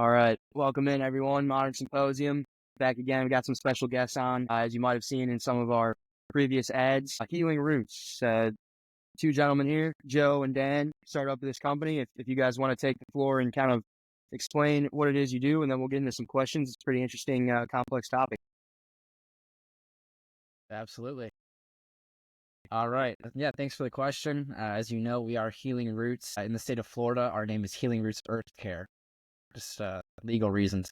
All right. Welcome in, everyone. Modern Symposium. Back again. We got some special guests on, as you might have seen in some of our previous ads. Healing Roots. Two gentlemen here, Joe and Dan, started up this company. If you guys want to take the floor and kind of explain what it is you do, and then we'll get into some questions. It's a pretty interesting, complex topic. Absolutely. All right. Yeah, thanks for the question. As you know, we are Healing Roots. In the state of Florida, our name is Healing Roots Earth Care, just legal reasons.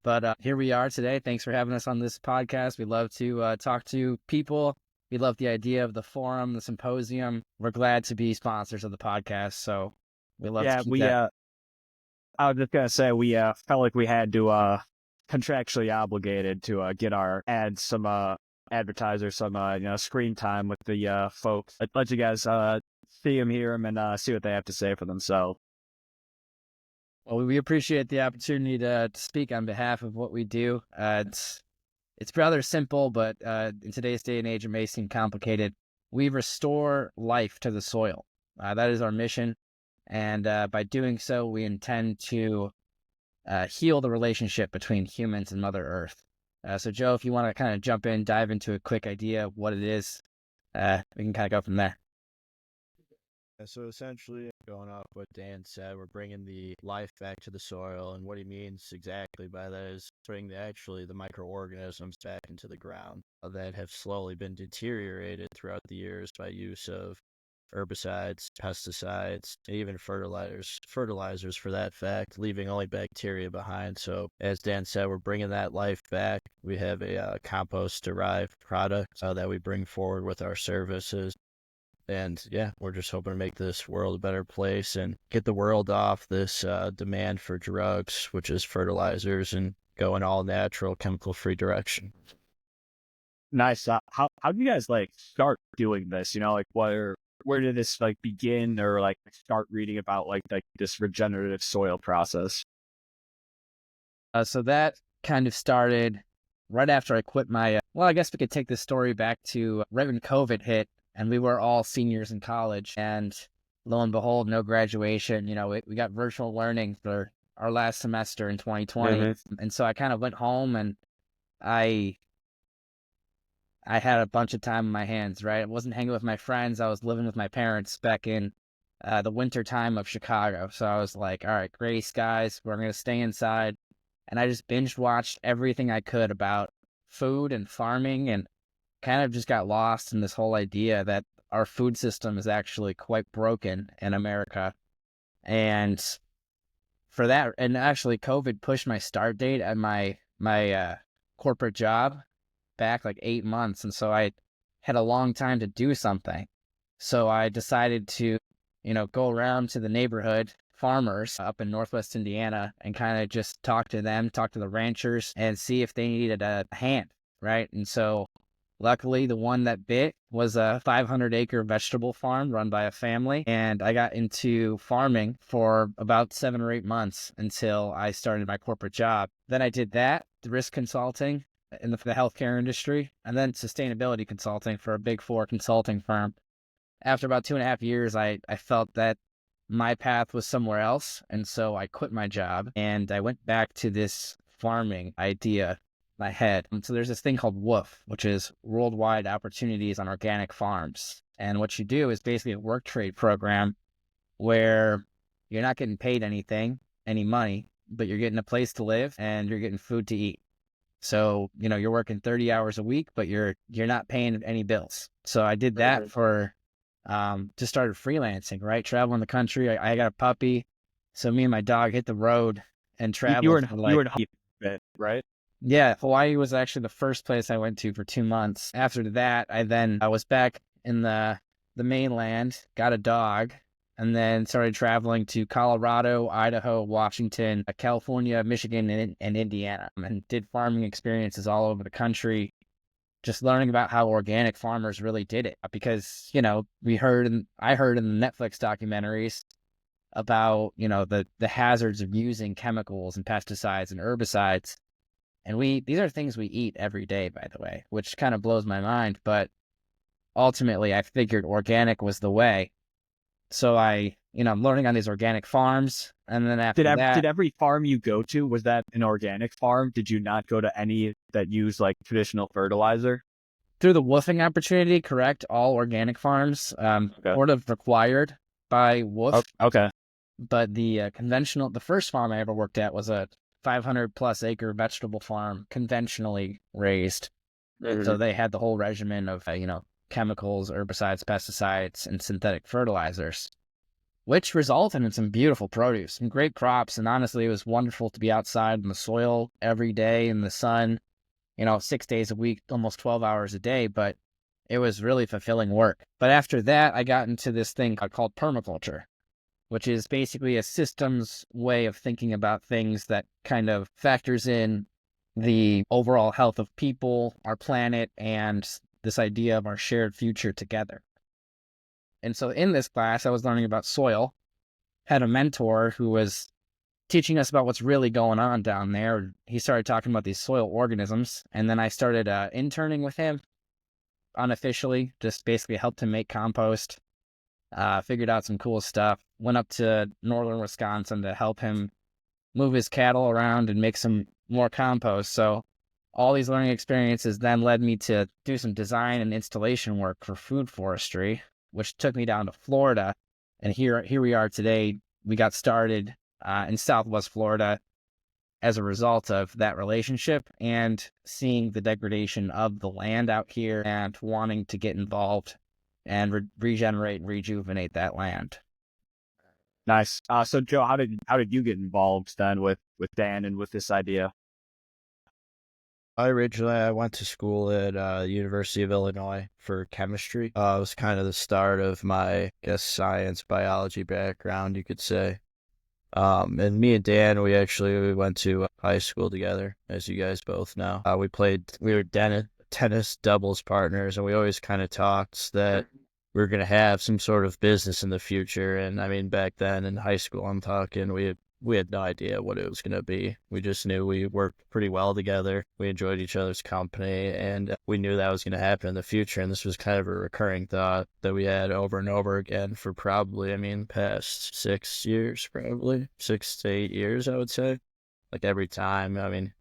But here we are today. Thanks for having us on this podcast. We love to talk to people. We love the idea of the forum, the symposium. We're glad to be sponsors of the podcast. So we love to keep that. I was just gonna say we felt like we had to contractually obligated to get our ads some advertisers some screen time with the folks. Let you guys see them, hear them, and see what they have to say for themselves. Well, we appreciate the opportunity to speak on behalf of what we do. It's rather simple, but in today's day and age, it may seem complicated. We restore life to the soil. That is our mission. And by doing so, we intend to heal the relationship between humans and Mother Earth. So, Joe, if you want to kind of jump in, dive into a quick idea of what it is, we can kind of go from there. So essentially, going off what Dan said, we're bringing the life back to the soil, and what he means exactly by that is bringing the microorganisms back into the ground that have slowly been deteriorated throughout the years by use of herbicides, pesticides, and even fertilizers for that fact, leaving only bacteria behind. So as Dan said, we're bringing that life back. We have a compost-derived product that we bring forward with our services. And yeah, we're just hoping to make this world a better place and get the world off this demand for drugs, which is fertilizers, and go in all natural, chemical-free direction. Nice. How did you guys start doing this? Where did this begin, or start reading about this regenerative soil process? So that kind of started right after I quit my. Well, I guess we could take this story back to right when COVID hit. And we were all seniors in college, and lo and behold, no graduation. We got virtual learning for our last semester in 2020. Mm-hmm. And so I kind of went home, and I had a bunch of time on my hands, right? I wasn't hanging with my friends. I was living with my parents back in the winter time of Chicago. So I was like, all right, gray skies, we're going to stay inside. And I just binge watched everything I could about food and farming, and kind of just got lost in this whole idea that our food system is actually quite broken in America. And for that, and actually COVID pushed my start date at my corporate job back 8 months. And so I had a long time to do something. So I decided to, go around to the neighborhood farmers up in Northwest Indiana and kind of just talk to the ranchers, and see if they needed a hand, right? And so luckily, the one that bit was a 500-acre vegetable farm run by a family, and I got into farming for about 7 or 8 months until I started my corporate job. Then I did that, the risk consulting in the healthcare industry, and then sustainability consulting for a Big Four consulting firm. After about 2.5 years, I felt that my path was somewhere else, and so I quit my job, and I went back to this farming idea my head. So there's this thing called WOOF, which is Worldwide Opportunities on Organic Farms. And what you do is basically a work trade program where you're not getting paid any money, but you're getting a place to live and you're getting food to eat. So, you're working 30 hours a week, but you're not paying any bills. So I did that for, just started freelancing, right? Traveling the country. I got a puppy. So me and my dog hit the road and traveled. You were in Hawaii, right? Yeah, Hawaii was actually the first place I went to for 2 months. After that, I was back in the mainland, got a dog, and then started traveling to Colorado, Idaho, Washington, California, Michigan, and Indiana, and did farming experiences all over the country, just learning about how organic farmers really did it. Because, I heard in the Netflix documentaries about, the hazards of using chemicals and pesticides and herbicides. And these are things we eat every day, by the way, which kind of blows my mind. But ultimately, I figured organic was the way. So I'm learning on these organic farms. And then after that, Did every farm you go to, was that an organic farm? Did you not go to any that use like traditional fertilizer? through the woofing opportunity, correct, all organic farms, Okay. sort of required by woof. Okay. But the first farm I ever worked at was a 500 plus acre vegetable farm, conventionally raised. So they had the whole regimen of, chemicals, herbicides, pesticides, and synthetic fertilizers, which resulted in some beautiful produce, some great crops. And honestly, it was wonderful to be outside in the soil every day in the sun, 6 days a week, almost 12 hours a day. But it was really fulfilling work. But after that, I got into this thing called permaculture, which is basically a systems way of thinking about things that kind of factors in the overall health of people, our planet, and this idea of our shared future together. And so in this class, I was learning about soil, had a mentor who was teaching us about what's really going on down there. He started talking about these soil organisms, and then I started interning with him unofficially, just basically helped him make compost, figured out some cool stuff, went up to northern Wisconsin to help him move his cattle around and make some more compost. So all these learning experiences then led me to do some design and installation work for food forestry, which took me down to Florida. And here we are today. We got started in Southwest Florida as a result of that relationship and seeing the degradation of the land out here and wanting to get involved and regenerate and rejuvenate that land. Nice. So Joe, how did you get involved then with Dan and with this idea? I went to school at University of Illinois for chemistry. It was kind of the start of my, I guess, science, biology background, you could say. And me and Dan, we went to high school together, as you guys both know. We were tennis doubles partners, and we always kind of talked that we were going to have some sort of business in the future. And I mean, back then in high school, I'm talking, we had no idea what it was going to be. We just knew we worked pretty well together. We enjoyed each other's company, and we knew that was going to happen in the future. And this was kind of a recurring thought that we had over and over again for probably, past 6 years, probably 6 to 8 years, I would say. Like every time,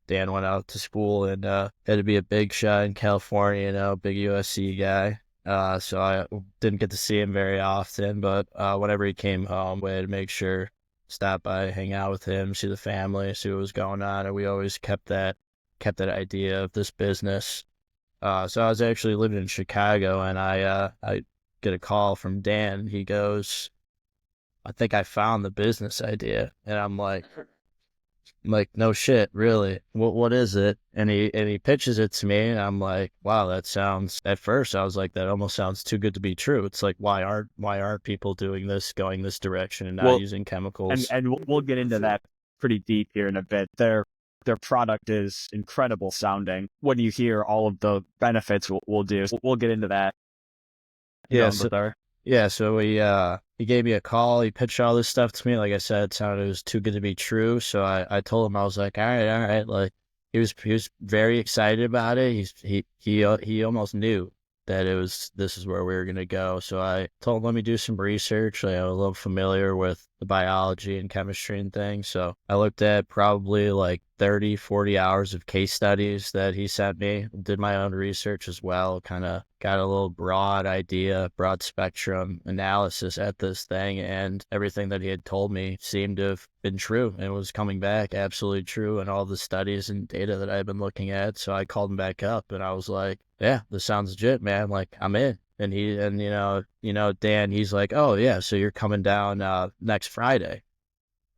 Dan went out to school and had to be a big shot in California, big USC guy. So I didn't get to see him very often, but whenever he came home, we had to make sure stop by, hang out with him, see the family, see what was going on, and we always kept that idea of this business. So I was actually living in Chicago, and I get a call from Dan. He goes, "I think I found the business idea," and I'm like, no shit, really? What is it? And he pitches it to me, and I'm like, wow, that sounds. At first, I was like, that almost sounds too good to be true. It's like, why aren't people doing this, going this direction, and not using chemicals? And we'll get into that pretty deep here in a bit. Their product is incredible sounding. When you hear all of the benefits, we'll get into that. So he gave me a call. He pitched all this stuff to me. Like I said, it was too good to be true. So I told him, I was like, all right. Like he was very excited about it. He almost knew that this is where we were gonna go. So I told him, let me do some research. I was a little familiar with the biology and chemistry and things. So I looked at probably like 30, 40 hours of case studies that he sent me, did my own research as well, kind of got a little broad spectrum analysis at this thing, and everything that he had told me seemed to have been true and was coming back absolutely true, and all the studies and data that I've been looking at. So I called him back up and I was like, yeah, this sounds legit, man. Like, I'm in. And Dan, he's like, oh yeah, so you're coming down next Friday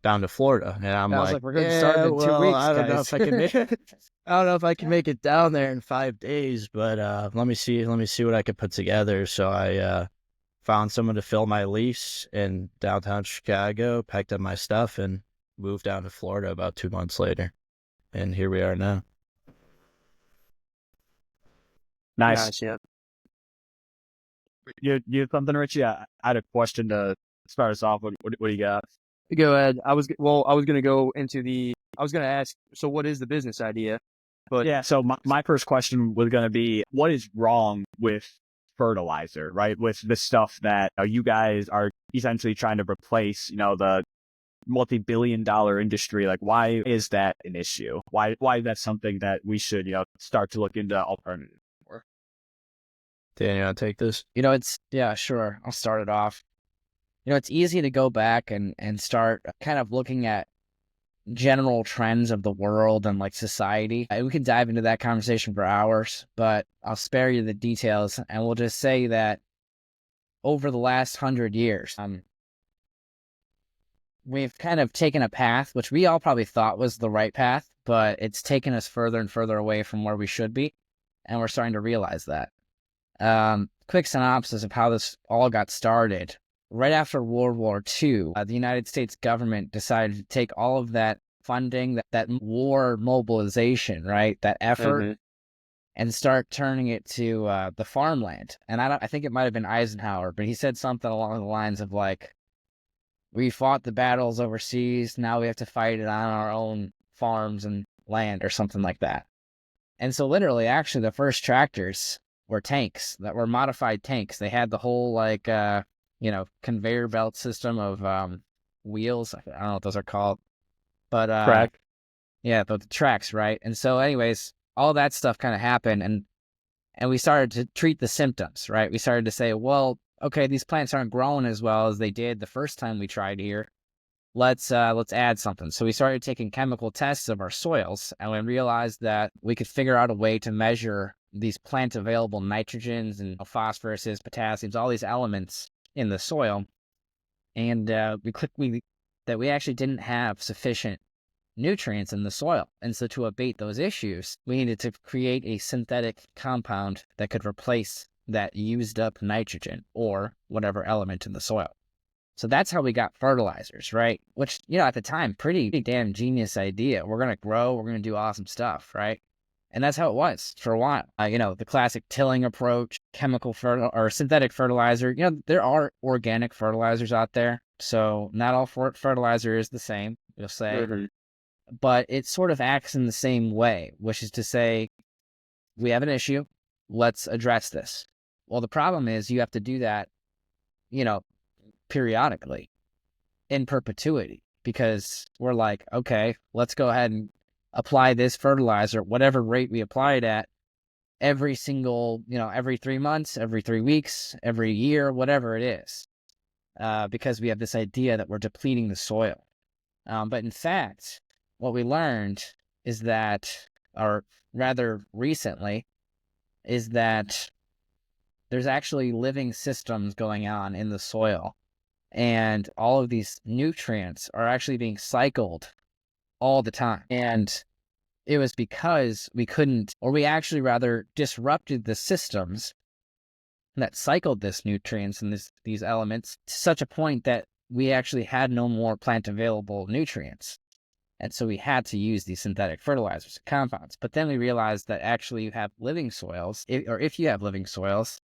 down to Florida. And I'm like, we're going to start in 2 weeks, I don't know guys. if I can make it. I don't know if I can make it down there in 5 days, but let me see what I can put together. So I found someone to fill my lease in downtown Chicago, packed up my stuff, and moved down to Florida about 2 months later. And here we are now. Nice. Yeah. You have something, Richie? I had a question to start us off. What do you got? Go ahead. I was going to ask, so what is the business idea? But yeah, so my first question was going to be, what is wrong with fertilizer, right? With the stuff that you guys are essentially trying to replace, the multi-billion-dollar industry. Like, why is that an issue? Why is that something that we should, start to look into alternatives for? Dan, you want to take this? Yeah, sure. I'll start it off. It's easy to go back and start kind of looking at general trends of the world and like society. And we can dive into that conversation for hours, but I'll spare you the details, and we'll just say that over the last 100 years, we've kind of taken a path which we all probably thought was the right path, but it's taken us further and further away from where we should be, and we're starting to realize that. Quick synopsis of how this all got started. Right after World War II, the United States government decided to take all of that funding, that war mobilization, right, that effort, and start turning it to the farmland. And I think it might have been Eisenhower, but he said something along the lines of like, we fought the battles overseas, now we have to fight it on our own farms and land, or something like that. And so literally, actually, the first tractors were tanks that were modified tanks. They had the whole like conveyor belt system of wheels. I don't know what those are called, but Track. yeah, the tracks, right? And so anyways, all that stuff kind of happened, and we started to treat the symptoms, right? We started to say, well, okay, these plants aren't growing as well as they did the first time we tried here. Let's add something. So we started taking chemical tests of our soils, and we realized that we could figure out a way to measure these plant available nitrogens and phosphoruses, potassiums, all these elements in the soil. And we actually didn't have sufficient nutrients in the soil. And so to abate those issues, we needed to create a synthetic compound that could replace that used up nitrogen or whatever element in the soil. So that's how we got fertilizers, right? Which, at the time, pretty damn genius idea. We're going to grow, we're going to do awesome stuff, right? And that's how it was for a while. The classic tilling approach, chemical or synthetic fertilizer. There are organic fertilizers out there. So not all fertilizer is the same, you'll say. But it sort of acts in the same way, which is to say, we have an issue, let's address this. Well, the problem is you have to do that, periodically, in perpetuity, because we're like, okay, let's go ahead and apply this fertilizer, whatever rate we apply it at, every single, every 3 months, every 3 weeks, every year, whatever it is, because we have this idea that we're depleting the soil. But in fact, what we learned is that, or rather recently, is that there's actually living systems going on in the soil, and all of these nutrients are actually being cycled all the time. And it was because we actually rather disrupted the systems that cycled this nutrients and these elements to such a point that we actually had no more plant available nutrients. And so we had to use these synthetic fertilizers and compounds. But then we realized that actually you have living soils, if you have living soils,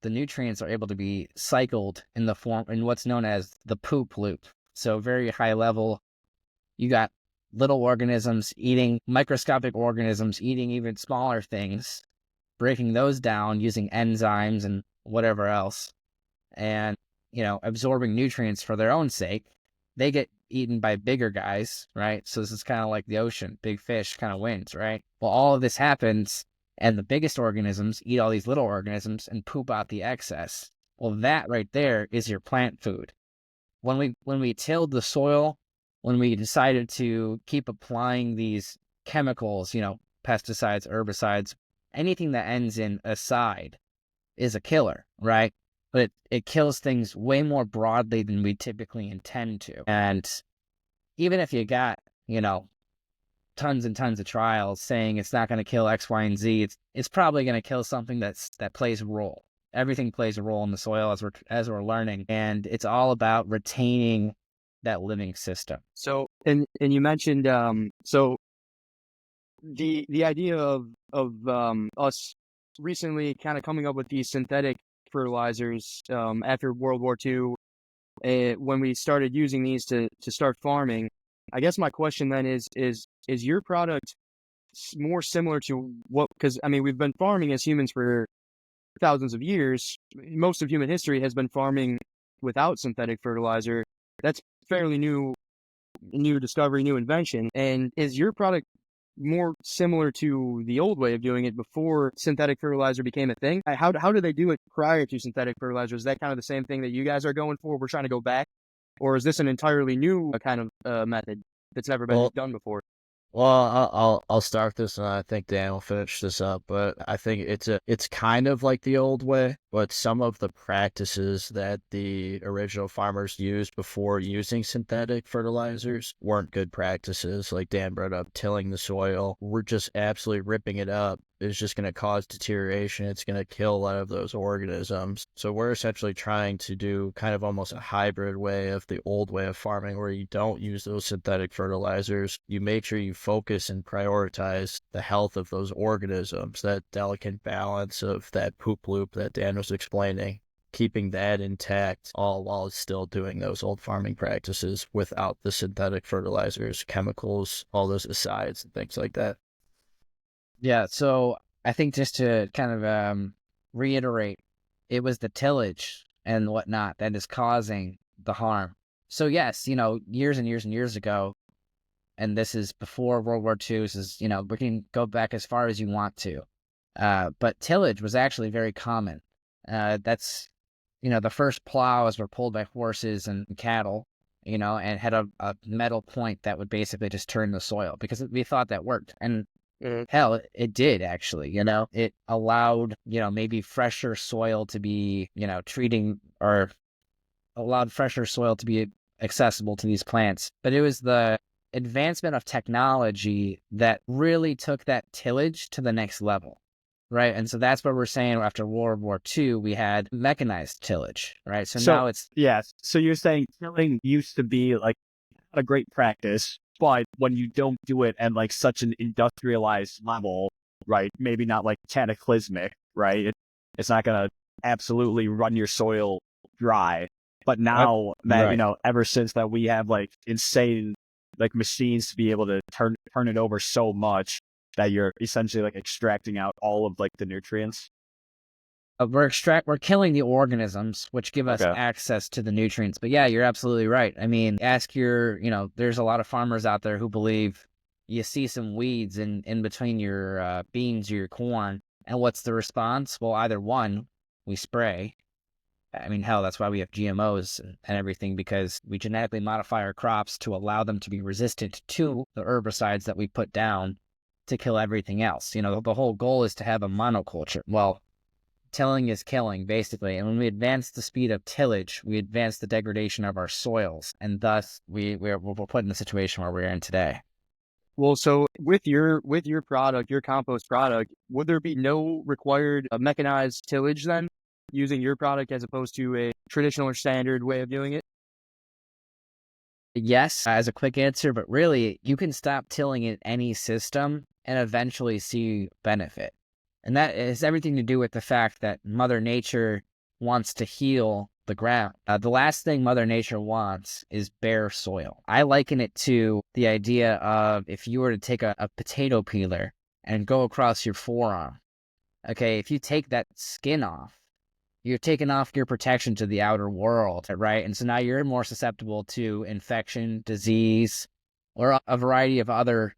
the nutrients are able to be cycled in what's known as the poop loop. So very high level, you got little organisms eating, microscopic organisms eating even smaller things, breaking those down using enzymes and whatever else, and, absorbing nutrients for their own sake. They get eaten by bigger guys, right? So this is kind of like the ocean. Big fish kind of wins, right? Well, all of this happens, and the biggest organisms eat all these little organisms and poop out the excess. Well, that right there is your plant food. When we tilled the soil, when we decided to keep applying these chemicals, pesticides, herbicides, anything that ends in "-icide" is a killer, right? But it kills things way more broadly than we typically intend to. And even if you got, tons and tons of trials saying it's not going to kill X, Y, and Z, it's probably going to kill something that plays a role. Everything plays a role in the soil as we're learning, and it's all about retaining that living system. So, and you mentioned so the idea of us recently kind of coming up with these synthetic fertilizers after World War II, when we started using these to start farming. I guess my question then is your product more similar to what? Because we've been farming as humans for thousands of years. Most of human history has been farming without synthetic fertilizer. That's fairly new discovery, new invention. And is your product more similar to the old way of doing it before synthetic fertilizer became a thing? How do they do it prior to synthetic fertilizer? Is that kind of the same thing that you guys are going for? We're trying to go back, or is this an entirely new kind of method that's never been done before? Well, I'll start this, and I think Dan will finish this up. But I think it's kind of like the old way, but some of the practices that the original farmers used before using synthetic fertilizers weren't good practices. Like Dan brought up, tilling the soil. We're just absolutely ripping it up. Is just going to cause deterioration. It's going to kill a lot of those organisms. So we're essentially trying to do kind of almost a hybrid way of the old way of farming, where you don't use those synthetic fertilizers. You make sure you focus and prioritize the health of those organisms, that delicate balance of that poop loop that Dan was explaining, keeping that intact, all while still doing those old farming practices without the synthetic fertilizers, chemicals, all those asides and things like that. Yeah, so I think just to kind of reiterate, it was the tillage and whatnot that is causing the harm. So yes, years and years and years ago, and this is before World War II, this is, we can go back as far as you want to. But tillage was actually very common. That's, the first plows were pulled by horses and cattle, and had a metal point that would basically just turn the soil, because we thought that worked. And hell, it did actually, it allowed, maybe fresher soil to be, or allowed fresher soil to be accessible to these plants. But it was the advancement of technology that really took that tillage to the next level, right? And so that's what we're saying. After World War II, we had mechanized tillage, right? So now it's... Yeah, so you're saying tilling used to be like a great practice, but when you don't do it at like such an industrialized level, right? Maybe not like cataclysmic, right? It's not going to absolutely run your soil dry. But now that, Right. Ever since that, we have like insane like machines to be able to turn it over so much that you're essentially like extracting out all of like the nutrients. We're killing the organisms, which give us Okay. access to the nutrients. But yeah, you're absolutely right. I mean, there's a lot of farmers out there who believe you see some weeds in between your beans or your corn, and what's the response? Well, either one, we spray. I mean, hell, that's why we have GMOs and everything, because we genetically modify our crops to allow them to be resistant to the herbicides that we put down to kill everything else. The whole goal is to have a monoculture. Well, tilling is killing, basically. And when we advance the speed of tillage, we advance the degradation of our soils. And thus, we're put in the situation where we're in today. Well, so with your product, your compost product, would there be no required mechanized tillage then, using your product as opposed to a traditional or standard way of doing it? Yes, as a quick answer, but really, you can stop tilling in any system and eventually see benefit. And that has everything to do with the fact that Mother Nature wants to heal the ground. The last thing Mother Nature wants is bare soil. I liken it to the idea of if you were to take a potato peeler and go across your forearm. Okay, if you take that skin off, you're taking off your protection to the outer world, right? And so now you're more susceptible to infection, disease, or a variety of other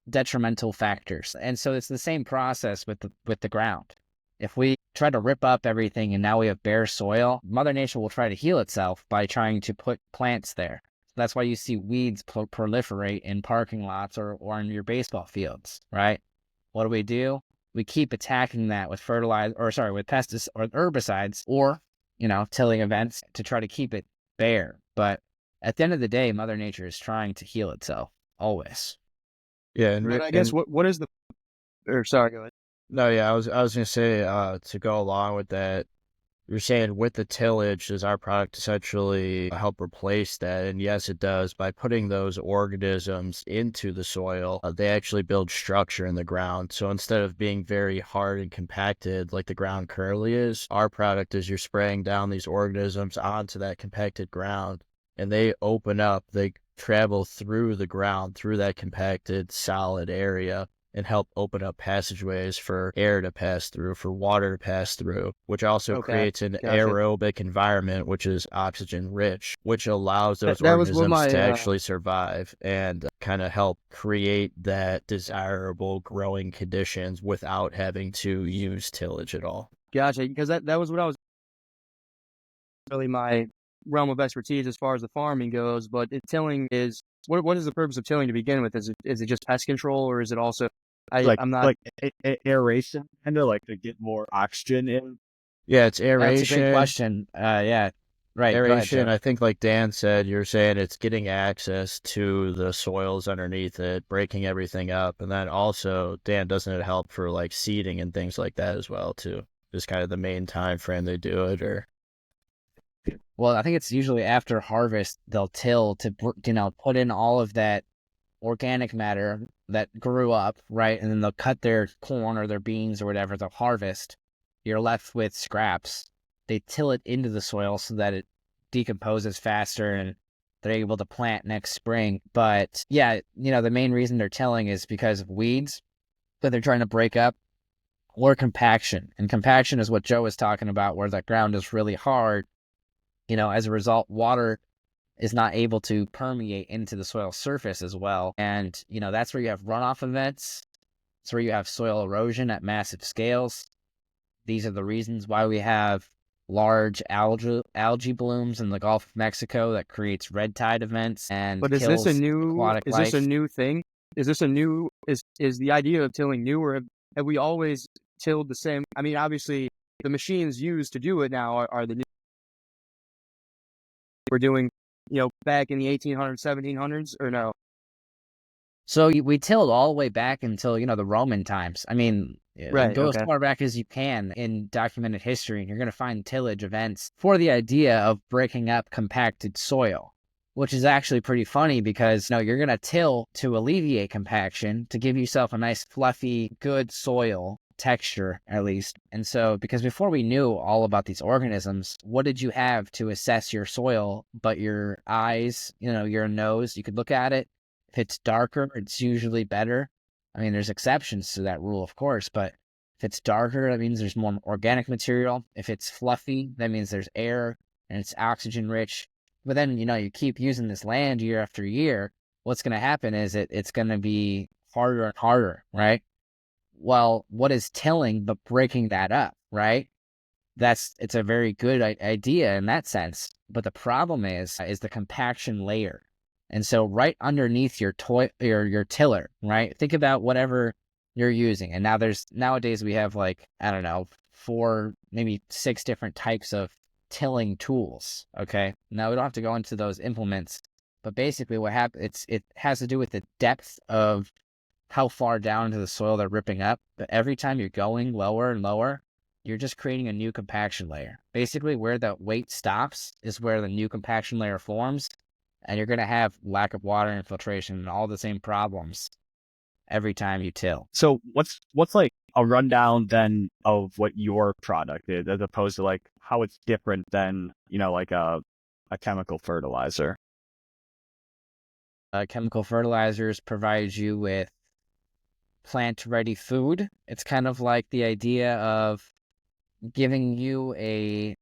detrimental factors. And so it's the same process with the ground. If we try to rip up everything and now we have bare soil, Mother Nature will try to heal itself by trying to put plants there. That's why you see weeds proliferate in parking lots or in your baseball fields, right? What do? We keep attacking that with with pesticides or herbicides or, tilling events to try to keep it bare. But at the end of the day, Mother Nature is trying to heal itself, always. Yeah, But I guess what is sorry, go ahead. No, yeah, I was gonna say to go along with that, you're saying with the tillage, does our product essentially help replace that? And yes, it does. By putting those organisms into the soil, they actually build structure in the ground. So instead of being very hard and compacted like the ground currently is, our product is you're spraying down these organisms onto that compacted ground, and they open up, they travel through the ground, through that compacted solid area, and help open up passageways for air to pass through, for water to pass through, which also Okay, creates an gotcha. aerobic environment, which is oxygen rich, which allows those That was what organisms to my actually survive and kind of help create that desirable growing conditions without having to use tillage at all. gotcha, because that was what I was really my realm of expertise as far as the farming goes. But tilling is what is the purpose of tilling to begin with? Is it just pest control, or is it also I'm not Like aeration, kind of like to get more oxygen in. Yeah, it's That's a great aeration. question. Yeah, right. Go ahead, Aeration, Joe. I think like Dan said, you're saying it's getting access to the soils underneath it, breaking everything up. And then also, Dan, doesn't it help for like seeding and things like that as well, too? Just kind of the main time frame they do it, or Well, I think it's usually after harvest they'll till to put in all of that organic matter that grew up, right? And then they'll cut their corn or their beans or whatever they'll harvest. You're left with scraps. They till it into the soil so that it decomposes faster and they're able to plant next spring. But yeah, the main reason they're tilling is because of weeds that they're trying to break up or compaction. And compaction is what Joe was talking about, where the ground is really hard. As a result, water is not able to permeate into the soil surface as well. And, that's where you have runoff events. It's where you have soil erosion at massive scales. These are the reasons why we have large algae blooms in the Gulf of Mexico that creates red tide events and But is this kills aquatic is this a life. new thing? Is this a new is the idea of tilling new, or have we always tilled the same? I mean, obviously the machines used to do it now are the new we're doing, back in the 1800s, 1700s, or no? So we tilled all the way back until, the Roman times. I mean, Right, go as okay. far back as you can in documented history, and you're going to find tillage events for the idea of breaking up compacted soil, which is actually pretty funny because, you're going to till to alleviate compaction, to give yourself a nice, fluffy, good soil texture, at least. And so, because before we knew all about these organisms, what did you have to assess your soil but your eyes, your nose? You could look at it. If it's darker, it's usually better. I mean, there's exceptions to that rule, of course, but if it's darker, that means there's more organic material. If it's fluffy, that means there's air and it's oxygen rich. But then, you keep using this land year after year, what's going to happen is it's going to be harder and harder, right? Well, what is tilling but breaking that up, right? It's a very good idea in that sense. But the problem is the compaction layer. And so right underneath your tiller, right? Think about whatever you're using. And nowadays we have like, I don't know, 4, maybe 6 different types of tilling tools. Okay. Now we don't have to go into those implements, but basically what happens, it has to do with the depth of how far down into the soil they're ripping up. But every time you're going lower and lower, you're just creating a new compaction layer. Basically, where the weight stops is where the new compaction layer forms, and you're going to have lack of water infiltration and all the same problems every time you till. So what's like a rundown then of what your product is, as opposed to like how it's different than, like a chemical fertilizer? Chemical fertilizers provide you with plant-ready food. It's kind of like the idea of giving you a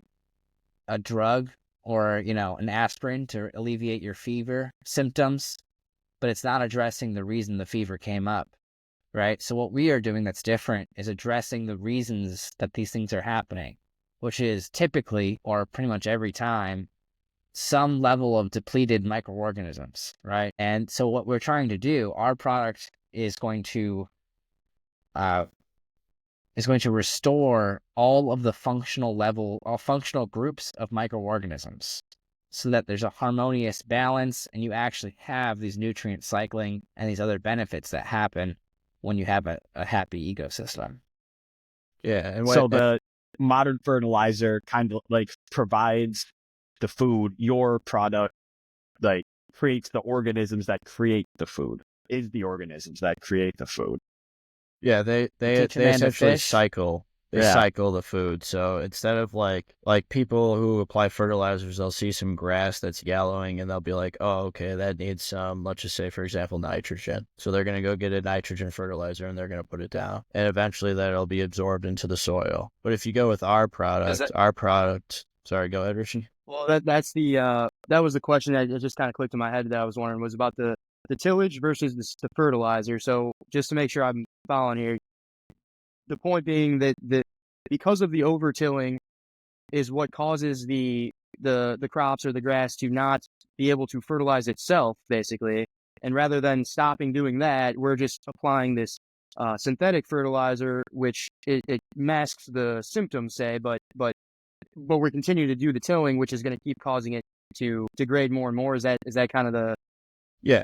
drug or, an aspirin to alleviate your fever symptoms, but it's not addressing the reason the fever came up, right? So what we are doing that's different is addressing the reasons that these things are happening, which is typically, or pretty much every time, some level of depleted microorganisms, right? And so what we're trying to do, our product is going to restore all of the functional groups of microorganisms so that there's a harmonious balance and you actually have these nutrient cycling and these other benefits that happen when you have a happy ecosystem. yeah. And So the modern fertilizer kind of like provides the food. Your product like creates the organisms that create the food. Is the organisms that create the food. yeah, they Teach a man to essentially fish. cycle They Yeah. cycle the food. So instead of like people who apply fertilizers, they'll see some grass that's yellowing and they'll be like, oh, okay, that needs some, let's just say, for example, nitrogen. So they're going to go get a nitrogen fertilizer and they're going to put it down. And eventually that'll be absorbed into the soil. But if you go with our product, sorry, go ahead, Rishi. Well, that was the question that just kind of clicked in my head that I was wondering was about the tillage versus the fertilizer. So just to make sure I'm following here, the point being that because of the over-tilling is what causes the crops or the grass to not be able to fertilize itself, basically. And rather than stopping doing that, we're just applying this synthetic fertilizer, which it masks the symptoms, say, but we're continuing to do the tilling, which is going to keep causing it to degrade more and more. Is that kind of the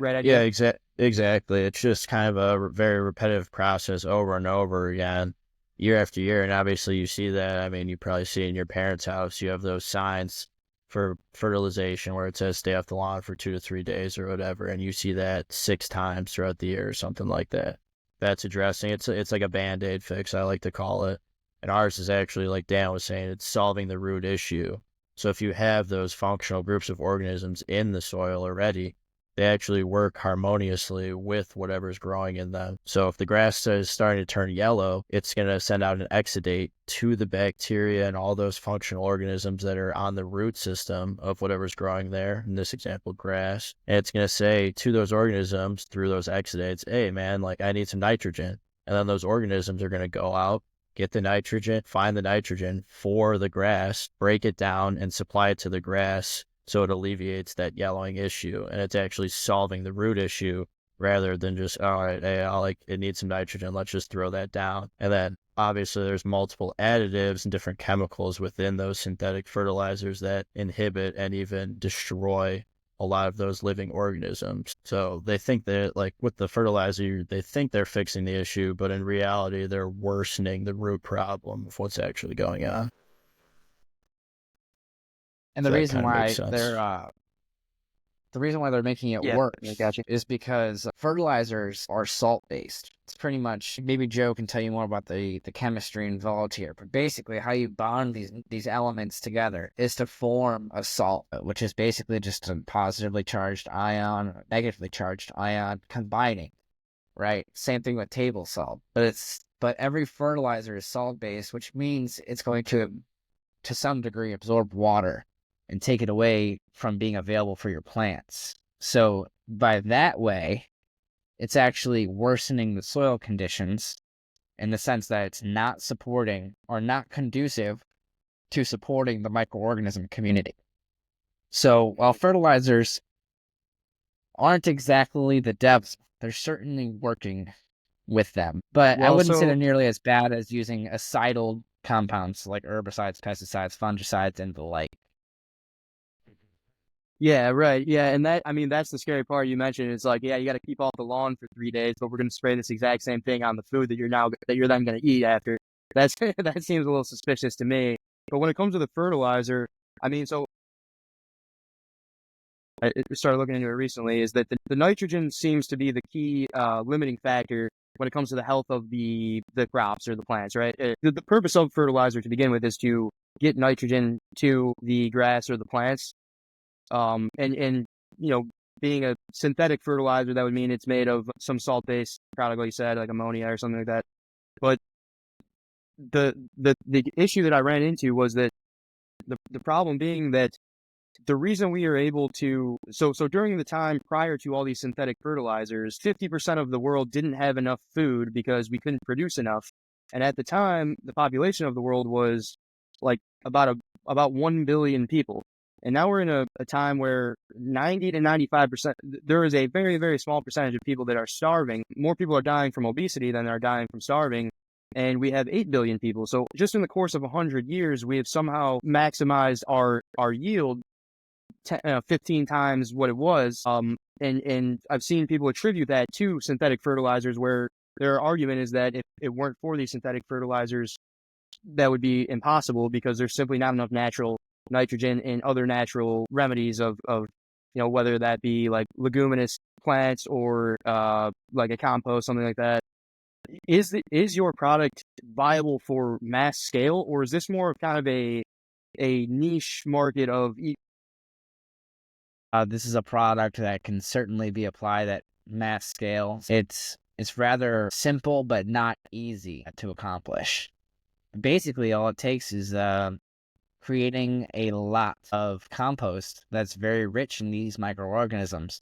right idea? Yeah, exactly. It's just kind of a very repetitive process over and over again, year after year. And obviously you see that. I mean, you probably see in your parents' house, you have those signs for fertilization where it says stay off the lawn for 2 to 3 days or whatever. And you see that 6 times throughout the year or something like that. That's addressing. It's like a Band-Aid fix, I like to call it. And ours is actually, like Dan was saying, it's solving the root issue. So if you have those functional groups of organisms in the soil already, they actually work harmoniously with whatever's growing in them. So if the grass is starting to turn yellow, it's going to send out an exudate to the bacteria and all those functional organisms that are on the root system of whatever's growing there, in this example, grass. And it's going to say to those organisms through those exudates, hey, man, like I need some nitrogen. And then those organisms are going to go out, get the nitrogen, find the nitrogen for the grass, break it down, and supply it to the grass so it alleviates that yellowing issue. And it's actually solving the root issue rather than just, all right, hey, it needs some nitrogen, let's just throw that down. And then obviously there's multiple additives and different chemicals within those synthetic fertilizers that inhibit and even destroy a lot of those living organisms. So they think that, like with the fertilizer, they think they're fixing the issue, but in reality, they're worsening the root problem of what's actually going on. And the That reason kinda makes why sense. the reason why they're making it Yeah, worse I gotcha. is because fertilizers are salt-based. It's pretty much, maybe Joe can tell you more about the chemistry involved here, but basically how you bond these elements together is to form a salt, which is basically just a positively charged ion, or negatively charged ion combining, right? Same thing with table salt, but every fertilizer is salt-based, which means it's going to some degree absorb water and take it away from being available for your plants. So by that way, it's actually worsening the soil conditions in the sense that it's not supporting or not conducive to supporting the microorganism community. So while fertilizers aren't exactly the devil, they're certainly working with them. But I Well, wouldn't say so they're nearly as bad as using acidal compounds like herbicides, pesticides, fungicides, and the like. yeah, right. Yeah, and that's the scary part you mentioned. It's like, yeah, you got to keep off the lawn for 3 days, but we're going to spray this exact same thing on the food that you're then going to eat after. That's that seems a little suspicious to me. But when it comes to the fertilizer, I mean, so I started looking into it recently. Is that the nitrogen seems to be the key limiting factor when it comes to the health of the crops or the plants, right? The purpose of fertilizer to begin with is to get nitrogen to the grass or the plants. And being a synthetic fertilizer, that would mean it's made of some salt-based product, like you said, like ammonia or something like that. But the issue that I ran into was that the problem being that the reason we are able to so during the time prior to all these synthetic fertilizers, 50% of the world didn't have enough food because we couldn't produce enough. And at the time, the population of the world was like about 1 billion people. And now we're in a time where 90 to 95%, there is a very, very small percentage of people that are starving. More people are dying from obesity than are dying from starving. And we have 8 billion people. So just in the course of 100 years, we have somehow maximized our yield 15 times what it was. And I've seen people attribute that to synthetic fertilizers, where their argument is that if it weren't for these synthetic fertilizers, that would be impossible because there's simply not enough natural nitrogen and other natural remedies of whether that be like leguminous plants or like a compost, something like that. is your product viable for mass scale, or is this more of kind of a niche market of This is a product that can certainly be applied at mass scale. It's rather simple, but not easy to accomplish. Basically, all it takes is creating a lot of compost that's very rich in these microorganisms.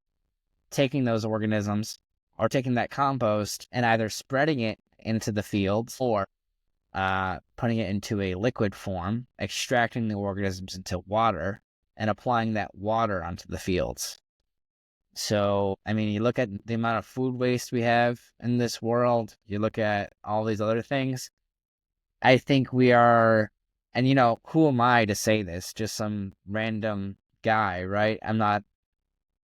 Taking those organisms or taking that compost and either spreading it into the fields or putting it into a liquid form, extracting the organisms into water, and applying that water onto the fields. So, I mean, you look at the amount of food waste we have in this world, you look at all these other things. I think we are, and who am I to say this? Just some random guy, right? I'm not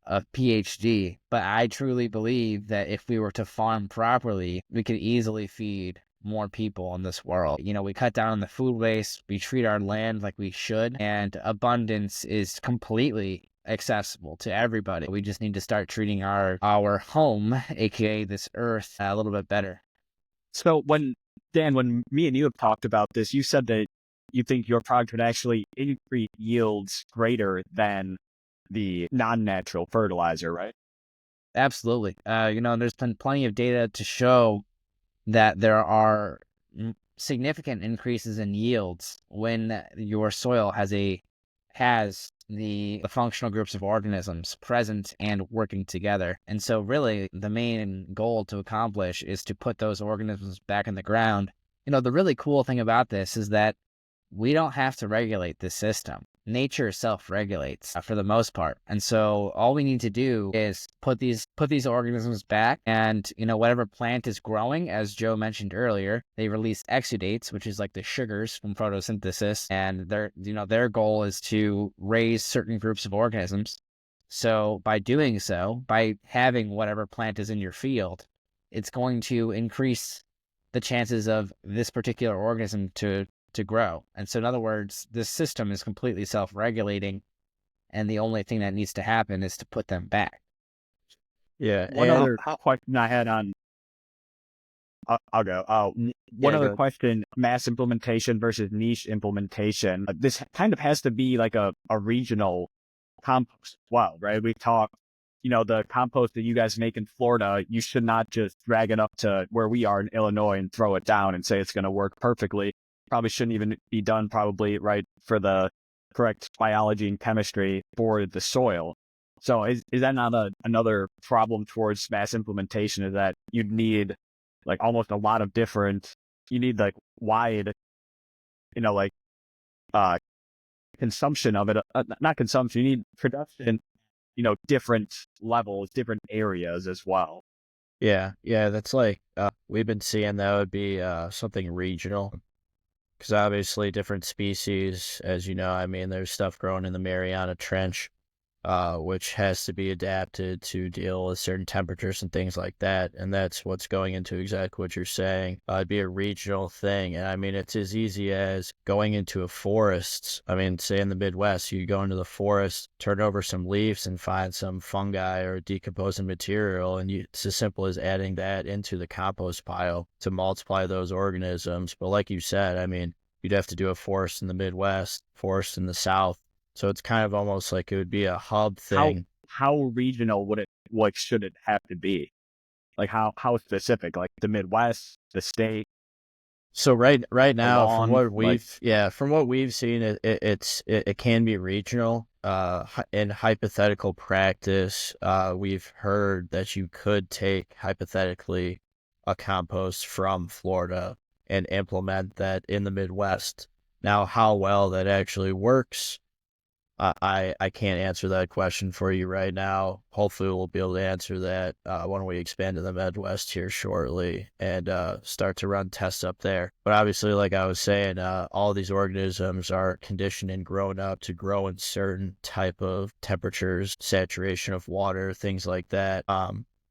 a PhD, but I truly believe that if we were to farm properly, we could easily feed more people in this world. We cut down on the food waste, we treat our land like we should, and abundance is completely accessible to everybody. We just need to start treating our home, aka this earth, a little bit better. So when me and you have talked about this, you said that you think your product would actually increase yields greater than the non-natural fertilizer, right? Absolutely. There's been plenty of data to show that there are significant increases in yields when your soil has the functional groups of organisms present and working together. And so really the main goal to accomplish is to put those organisms back in the ground. The really cool thing about this is that we don't have to regulate this system. Nature self-regulates for the most part. And so all we need to do is put these organisms back, and whatever plant is growing, as Joe mentioned earlier, they release exudates, which is like the sugars from photosynthesis, and their goal is to raise certain groups of organisms. So by doing so, by having whatever plant is in your field, it's going to increase the chances of this particular organism to grow. And so in other words, this system is completely self-regulating, and the only thing that needs to happen is to put them back. Yeah. One other question I had on, I'll go. One other question, mass implementation versus niche implementation. This kind of has to be like a regional compost as well, right? We've talked, the compost that you guys make in Florida, you should not just drag it up to where we are in Illinois and throw it down and say it's going to work perfectly. Probably shouldn't even be done right for the correct biology and chemistry for the soil. So is that not another problem towards mass implementation, is that you'd need like almost a lot of different, you need like wide, consumption of it, not consumption, you need production, different levels, different areas as well. Yeah, that's like, we've been seeing that would be something regional. Because obviously different species, as you know, I mean, there's stuff growing in the Mariana Trench, which has to be adapted to deal with certain temperatures and things like that. And that's what's going into exactly what you're saying. It'd be a regional thing. And I mean, it's as easy as going into a forest. I mean, say in the Midwest, you go into the forest, turn over some leaves and find some fungi or decomposing material. And it's as simple as adding that into the compost pile to multiply those organisms. But like you said, I mean, you'd have to do a forest in the Midwest, forest in the South. So it's kind of almost like it would be a hub thing. How regional should it have to be? Like how specific? Like the Midwest, the state? So right now, lawn, from what we've seen, it can be regional. In hypothetical practice, we've heard that you could take hypothetically a compost from Florida and implement that in the Midwest. Now, how well that actually works, I can't answer that question for you right now. Hopefully we'll be able to answer that when we expand to the Midwest here shortly and start to run tests up there. But obviously, like I was saying, all these organisms are conditioned and grown up to grow in certain type of temperatures, saturation of water, things like that.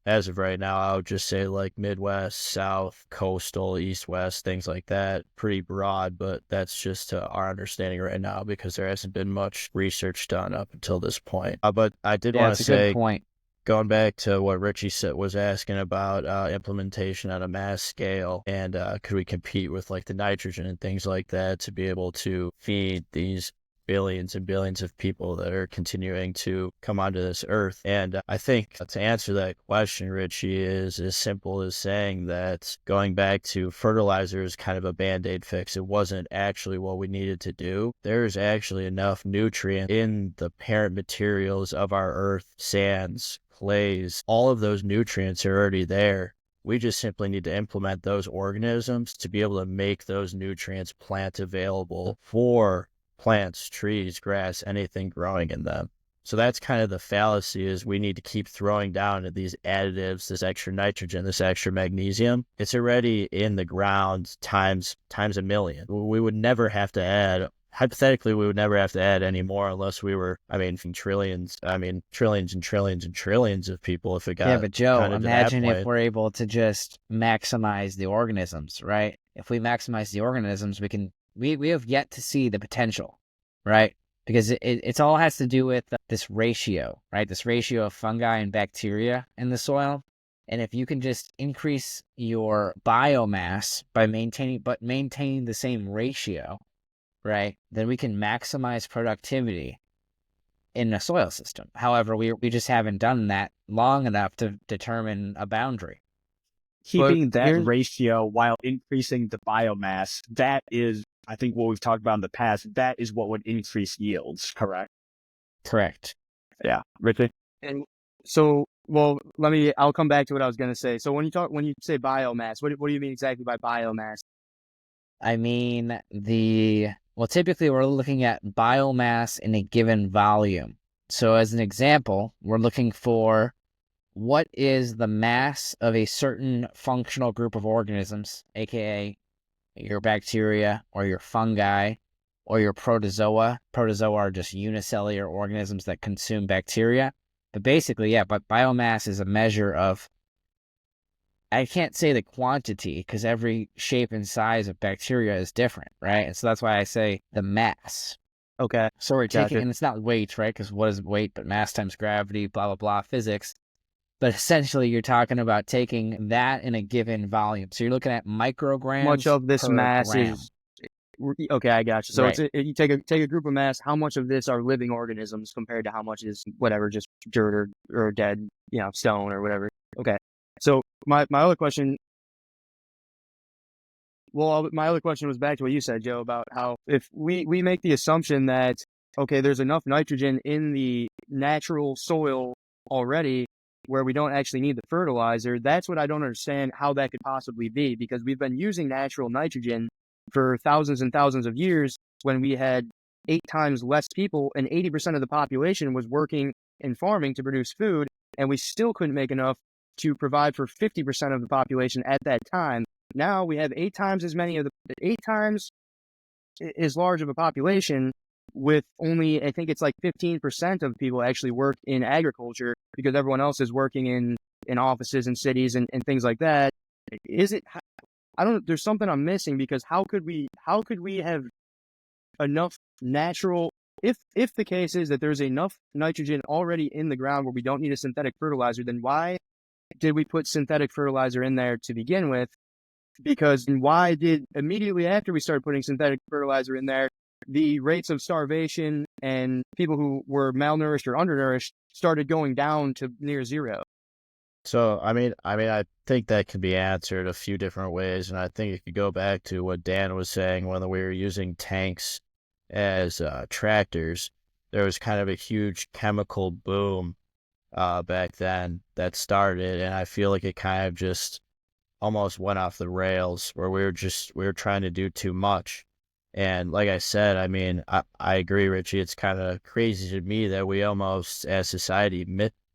As of right now, I would just say like Midwest, South, coastal, East, West, things like that. Pretty broad, but that's just to our understanding right now because there hasn't been much research done up until this point. But I did want to say, good point. going back to what Richie was asking about implementation on a mass scale, and could we compete with like the nitrogen and things like that to be able to feed these billions and billions of people that are continuing to come onto this earth? And I think to answer that question, Richie, is as simple as saying that going back to fertilizer is kind of a band-aid fix. It wasn't actually what we needed to do. There's actually enough nutrient in the parent materials of our earth, sands, clays, all of those nutrients are already there. We just simply need to implement those organisms to be able to make those nutrients plant available for plants, trees, grass, anything growing in them. So that's kind of the fallacy, is we need to keep throwing down these additives, this extra nitrogen, this extra magnesium. It's already in the ground times a million. We would never have to add, hypothetically, we would never have to add any more unless we were, trillions and trillions and trillions of people if it got But Joe, kind of to that imagine if point. we're able to just maximize the organisms, right? If we maximize the organisms, we have yet to see the potential, right? Because it's all has to do with this ratio, right? This ratio of fungi and bacteria in the soil. And if you can just increase your biomass by maintaining the same ratio, right, then we can maximize productivity in a soil system. However, we just haven't done that long enough to determine a boundary. Keeping that ratio while increasing the biomass, that is, I think, what we've talked about in the past, that is what would increase yields, correct? Correct. Yeah. Richie? And so, I'll come back to what I was going to say. So when you say biomass, what do you mean exactly by biomass? I mean, typically we're looking at biomass in a given volume. So as an example, we're looking for what is the mass of a certain functional group of organisms, aka your bacteria or your fungi or your protozoa. Protozoa are just unicellular organisms that consume bacteria. But basically, but biomass is a measure of, I can't say the quantity because every shape and size of bacteria is different, right? And so that's why I say the mass. Okay. So we're taking, and it's not weight, right? Because what is weight but mass times gravity, blah, blah, blah, physics. But essentially, you're talking about taking that in a given volume. So you're looking at micrograms. Much of this mass gram. is okay. I got you. So Right. you take a group of mass. How much of this are living organisms compared to how much is whatever, just dirt or dead, stone or whatever. Okay. So my other question. Well, my other question was back to what you said, Joe, about how if we make the assumption that, okay, there's enough nitrogen in the natural soil already where we don't actually need the fertilizer, that's what I don't understand how that could possibly be, because we've been using natural nitrogen for thousands and thousands of years when we had 8 times less people and 80% of the population was working in farming to produce food, and we still couldn't make enough to provide for 50% of the population at that time. Now we have 8 times as large of a population with only, I think it's like 15% of people actually work in agriculture because everyone else is working in offices and cities and things like that. There's something I'm missing, because how could we have enough natural, if the case is that there's enough nitrogen already in the ground where we don't need a synthetic fertilizer, then why did we put synthetic fertilizer in there to begin with? Because why did immediately after we started putting synthetic fertilizer in there, the rates of starvation and people who were malnourished or undernourished started going down to near zero? So, I think that can be answered a few different ways, and I think it could go back to what Dan was saying when we were using tanks as tractors. There was kind of a huge chemical boom back then that started, and I feel like it kind of just almost went off the rails, where we were trying to do too much. And like I said, I agree, Richie. It's kind of crazy to me that we almost, as society,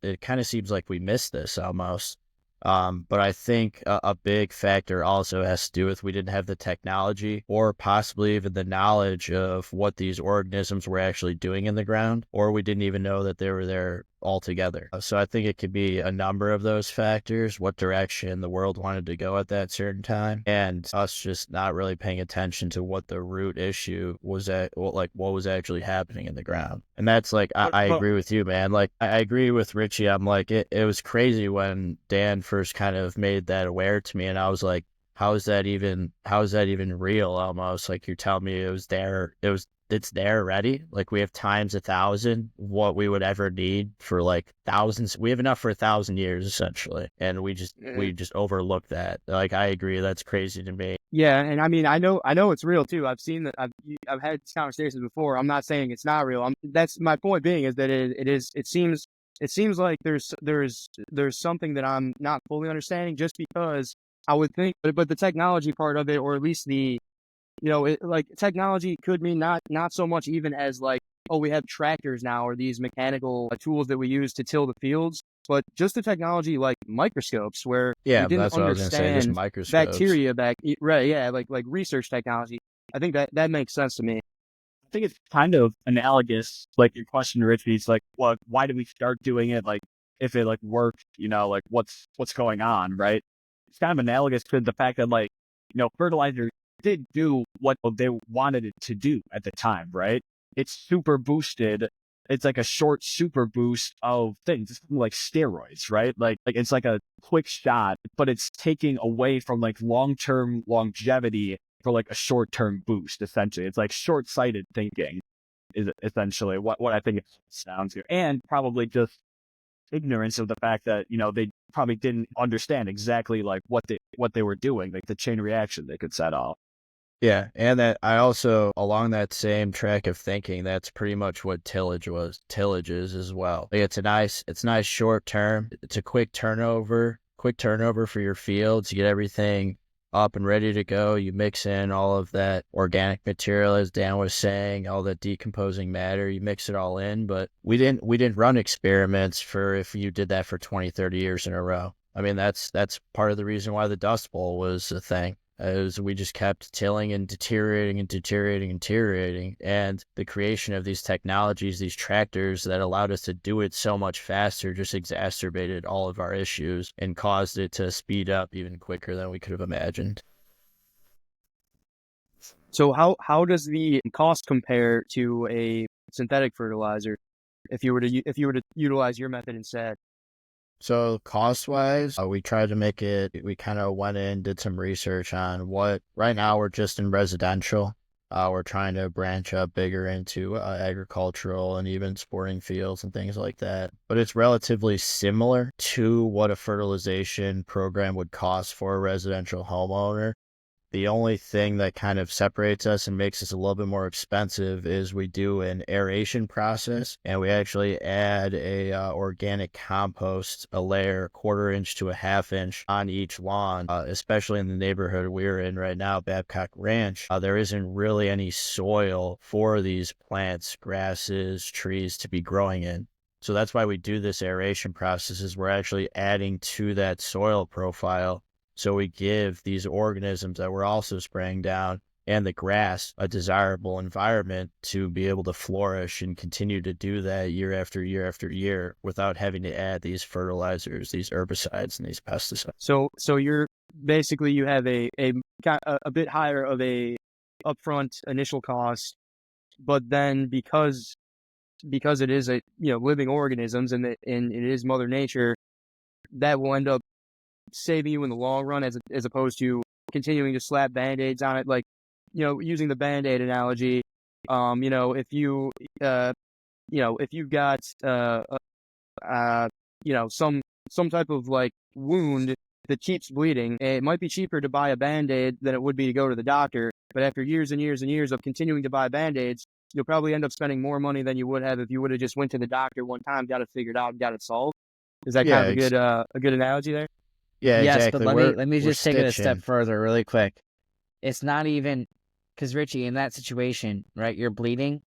it kind of seems like we missed this almost. But I think a big factor also has to do with we didn't have the technology or possibly even the knowledge of what these organisms were actually doing in the ground, or we didn't even know that they were there altogether. So I think it could be a number of those factors, what direction the world wanted to go at that certain time, and us just not really paying attention to what the root issue was what was actually happening in the ground. And that's like, I agree with you, man. Like, I agree with Richie. I'm like, it was crazy when Dan first kind of made that aware to me, and I was like, how is that even real? Almost like you're telling me it's there already. Like, we have times 1,000 what we would ever need for like thousands. We have enough for 1,000 years essentially, and we just overlook that. Like, I agree, that's crazy to me. Yeah, and I mean, I know it's real too. I've seen that. I've had these conversations before. I'm not saying it's not real. That's my point being is that it is. It seems like there's something that I'm not fully understanding. Just because I would think, but the technology part of it, or at least like technology could mean not so much even as like, oh, we have tractors now or these mechanical tools that we use to till the fields, but just the technology like microscopes where we didn't That's what I was gonna say, just understand microscopes. bacteria right, yeah, like research technology. I think that makes sense to me. I think it's kind of analogous, like your question, Richie. It's like, well, why did we start doing it? Like, if it like worked, like what's going on, right? It's kind of analogous to the fact that like, fertilizer did do what they wanted it to do at the time, right? It's super boosted. It's like a short super boost of things. It's like steroids, right? Like it's like a quick shot, but it's taking away from like long-term longevity for like a short-term boost, essentially. It's like short-sighted thinking is essentially what I think it sounds here. And probably just ignorance of the fact that, they probably didn't understand exactly like what they were doing, like the chain reaction they could set off. Yeah, and that I also, along that same track of thinking, that's pretty much what tillage is as well. Like, it's nice short term. It's a quick turnover for your fields. You get everything up and ready to go. You mix in all of that organic material, as Dan was saying, all that decomposing matter. You mix it all in, but we didn't run experiments for if you did that for 20, 30 years in a row. I mean, that's part of the reason why the Dust Bowl was a thing. As we just kept tilling and deteriorating. And the creation of these technologies, these tractors that allowed us to do it so much faster, just exacerbated all of our issues and caused it to speed up even quicker than we could have imagined. So how does the cost compare to a synthetic fertilizer if you were to utilize your method instead? So cost-wise, we tried to make it, we kind of went in, did some research on right now we're just in residential. We're trying to branch up bigger into agricultural and even sporting fields and things like that. But it's relatively similar to what a fertilization program would cost for a residential homeowner. The only thing that kind of separates us and makes us a little bit more expensive is we do an aeration process, and we actually add a organic compost, a layer, 1/4 inch to a 1/2 inch on each lawn, especially in the neighborhood we're in right now, Babcock Ranch. There isn't really any soil for these plants, grasses, trees to be growing in. So that's why we do this aeration process, is we're actually adding to that soil profile. So we give these organisms that we're also spraying down and the grass a desirable environment to be able to flourish and continue to do that year after year after year without having to add these fertilizers, these herbicides, and these pesticides. So you're basically, you have a bit higher of a upfront initial cost, but then because it is living organisms and it is Mother Nature, that will end up saving you in the long run as opposed to continuing to slap band-aids on it. Like, using the band-aid analogy, if you if you've got some type of like wound that keeps bleeding, it might be cheaper to buy a band-aid than it would be to go to the doctor. But after years and years and years of continuing to buy band-aids, you'll probably end up spending more money than you would have if you would have just went to the doctor one time, got it figured out, and got it solved. Is that kind of a good analogy there? Yeah, Yes, exactly. but let me just take it a step further really quick. It's not even, because Richie, in that situation, right, you're bleeding,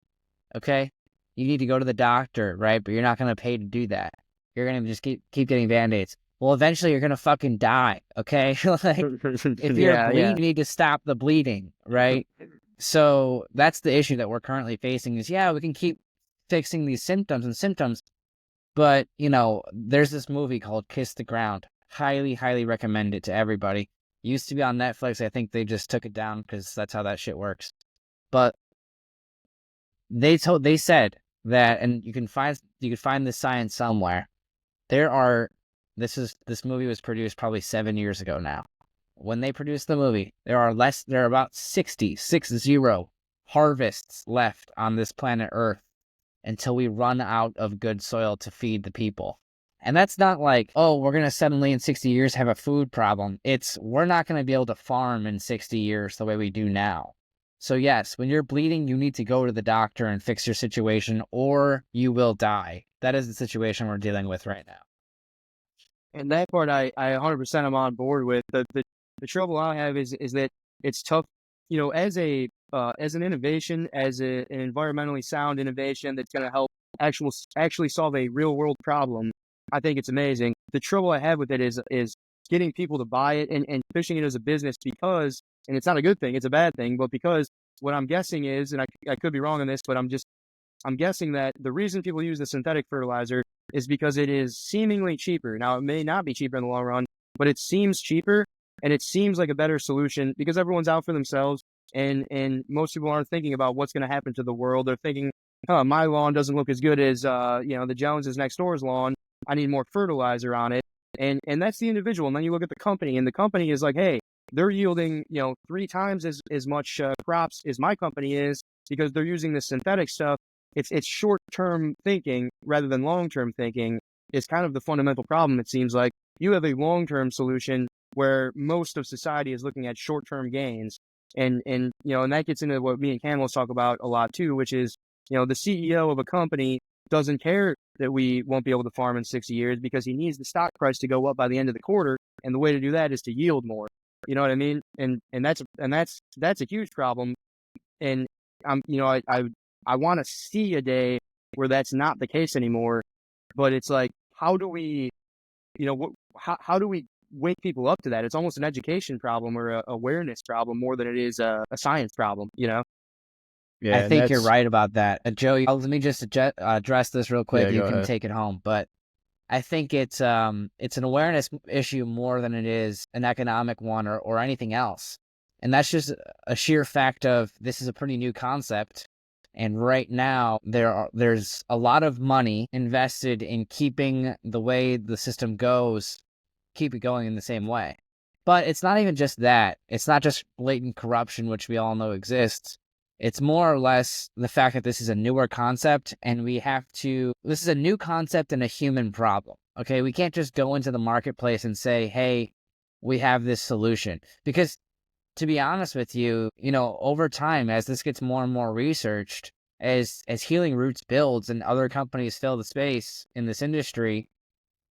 okay? You need to go to the doctor, right? But you're not going to pay to do that. You're going to just keep getting Band-Aids. Well, eventually you're going to fucking die, okay? Like, if you're bleeding, you need to stop the bleeding, right? So that's the issue that we're currently facing is, we can keep fixing these symptoms, But, there's this movie called Kiss the Ground. Highly, highly recommend it to everybody. Used to be on Netflix. I think they just took it down because that's how that shit works. But they said that, and you can find this science somewhere. This movie was produced probably 7 years ago now. When they produced the movie, there are about 60 harvests left on this planet Earth until we run out of good soil to feed the people. And that's not like, oh, we're going to suddenly in 60 years have a food problem. It's we're not going to be able to farm in 60 years the way we do now. So yes, when you're bleeding, you need to go to the doctor and fix your situation, or you will die. That is the situation we're dealing with right now. And that part I 100% am on board with. The trouble I have is that it's tough, as an innovation, as an environmentally sound innovation that's going to help actually solve a real world problem. I think it's amazing. The trouble I have with it is getting people to buy it and pushing it as a business because, and it's not a good thing, it's a bad thing, but because what I'm guessing is, and I could be wrong on this, but I'm guessing that the reason people use the synthetic fertilizer is because it is seemingly cheaper. Now, it may not be cheaper in the long run, but it seems cheaper and it seems like a better solution because everyone's out for themselves and most people aren't thinking about what's going to happen to the world. They're thinking, my lawn doesn't look as good as, the Joneses next door's lawn. I need more fertilizer on it. And that's the individual. And then you look at the company and the company is like, hey, they're yielding, 3 times as much crops as my company is because they're using this synthetic stuff. It's short-term thinking rather than long-term thinking is kind of the fundamental problem. It seems like you have a long-term solution where most of society is looking at short-term gains. And that gets into what me and Camels talk about a lot too, which is, the CEO of a company doesn't care that we won't be able to farm in 60 years because he needs the stock price to go up by the end of the quarter. And the way to do that is to yield more. You know what I mean? And that's a huge problem. And I want to see a day where that's not the case anymore. But it's like, how do we, how do we wake people up to that? It's almost an education problem or a awareness problem more than it is a science problem, Yeah, I think you're right about that. Joe, let me just address this real quick. Yeah, You go can ahead. take it home. But I think it's an awareness issue more than it is an economic one or anything else. And that's just a sheer fact of this is a pretty new concept. And right now there's a lot of money invested in keeping the way the system goes, keep it going in the same way. But it's not even just that. It's not just blatant corruption, which we all know exists. It's more or less the fact that this is a newer concept and this is a new concept and a human problem. Okay, we can't just go into the marketplace and say, hey, we have this solution. Because to be honest with you, over time, as this gets more and more researched, as Healing Roots builds and other companies fill the space in this industry,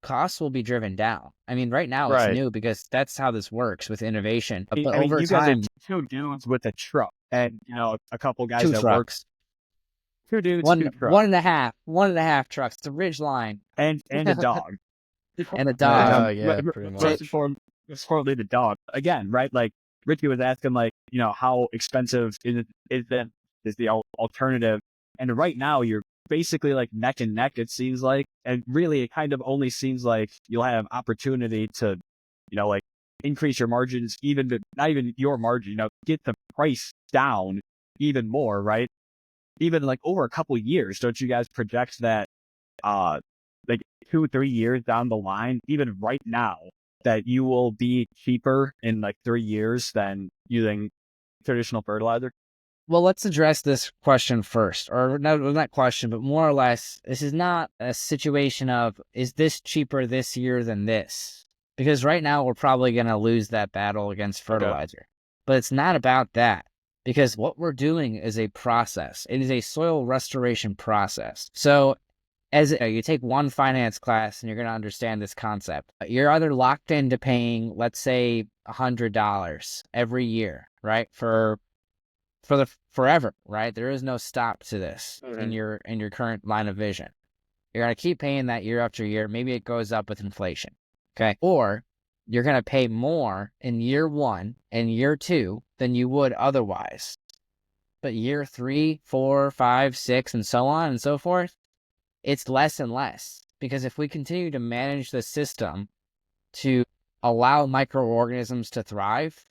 costs will be driven down. I mean, right now it's new because that's how this works with innovation. But over you time, guys are 2 dudes with a truck and, a couple guys 2 that trucks. 2 dudes, 2 trucks. One and a half trucks. It's a ridge line. And a dog. And a dog. Yeah, pretty much. Most importantly, the dog. Again, right? Like, Ricky was asking, like, how expensive is the alternative? And right now, you're basically like neck and neck, it seems like. And really, it kind of only seems like you'll have opportunity to, like, increase your margins, not even your margin, get the price down even more, right? Even like over a couple years, don't you guys project that, like 2-3 years down the line, even right now, that you will be cheaper in like 3 years than using traditional fertilizer? Well, let's address this question first, or no, not question, but more or less, this is not a situation of, is this cheaper this year than this? Because right now we're probably going to lose that battle against fertilizer. But it's not about that, because what we're doing is a process. It is a soil restoration process. So as you take one finance class and you're going to understand this concept, you're either locked into paying, let's say, $100 every year, right? For the forever, right? There is no stop to this in your current line of vision. You're going to keep paying that year after year. Maybe it goes up with inflation. Okay. Or you're going to pay more in year 1 and year 2 than you would otherwise. But year 3, 4, 5, 6, and so on and so forth, it's less and less. Because if we continue to manage the system to allow microorganisms to thrive,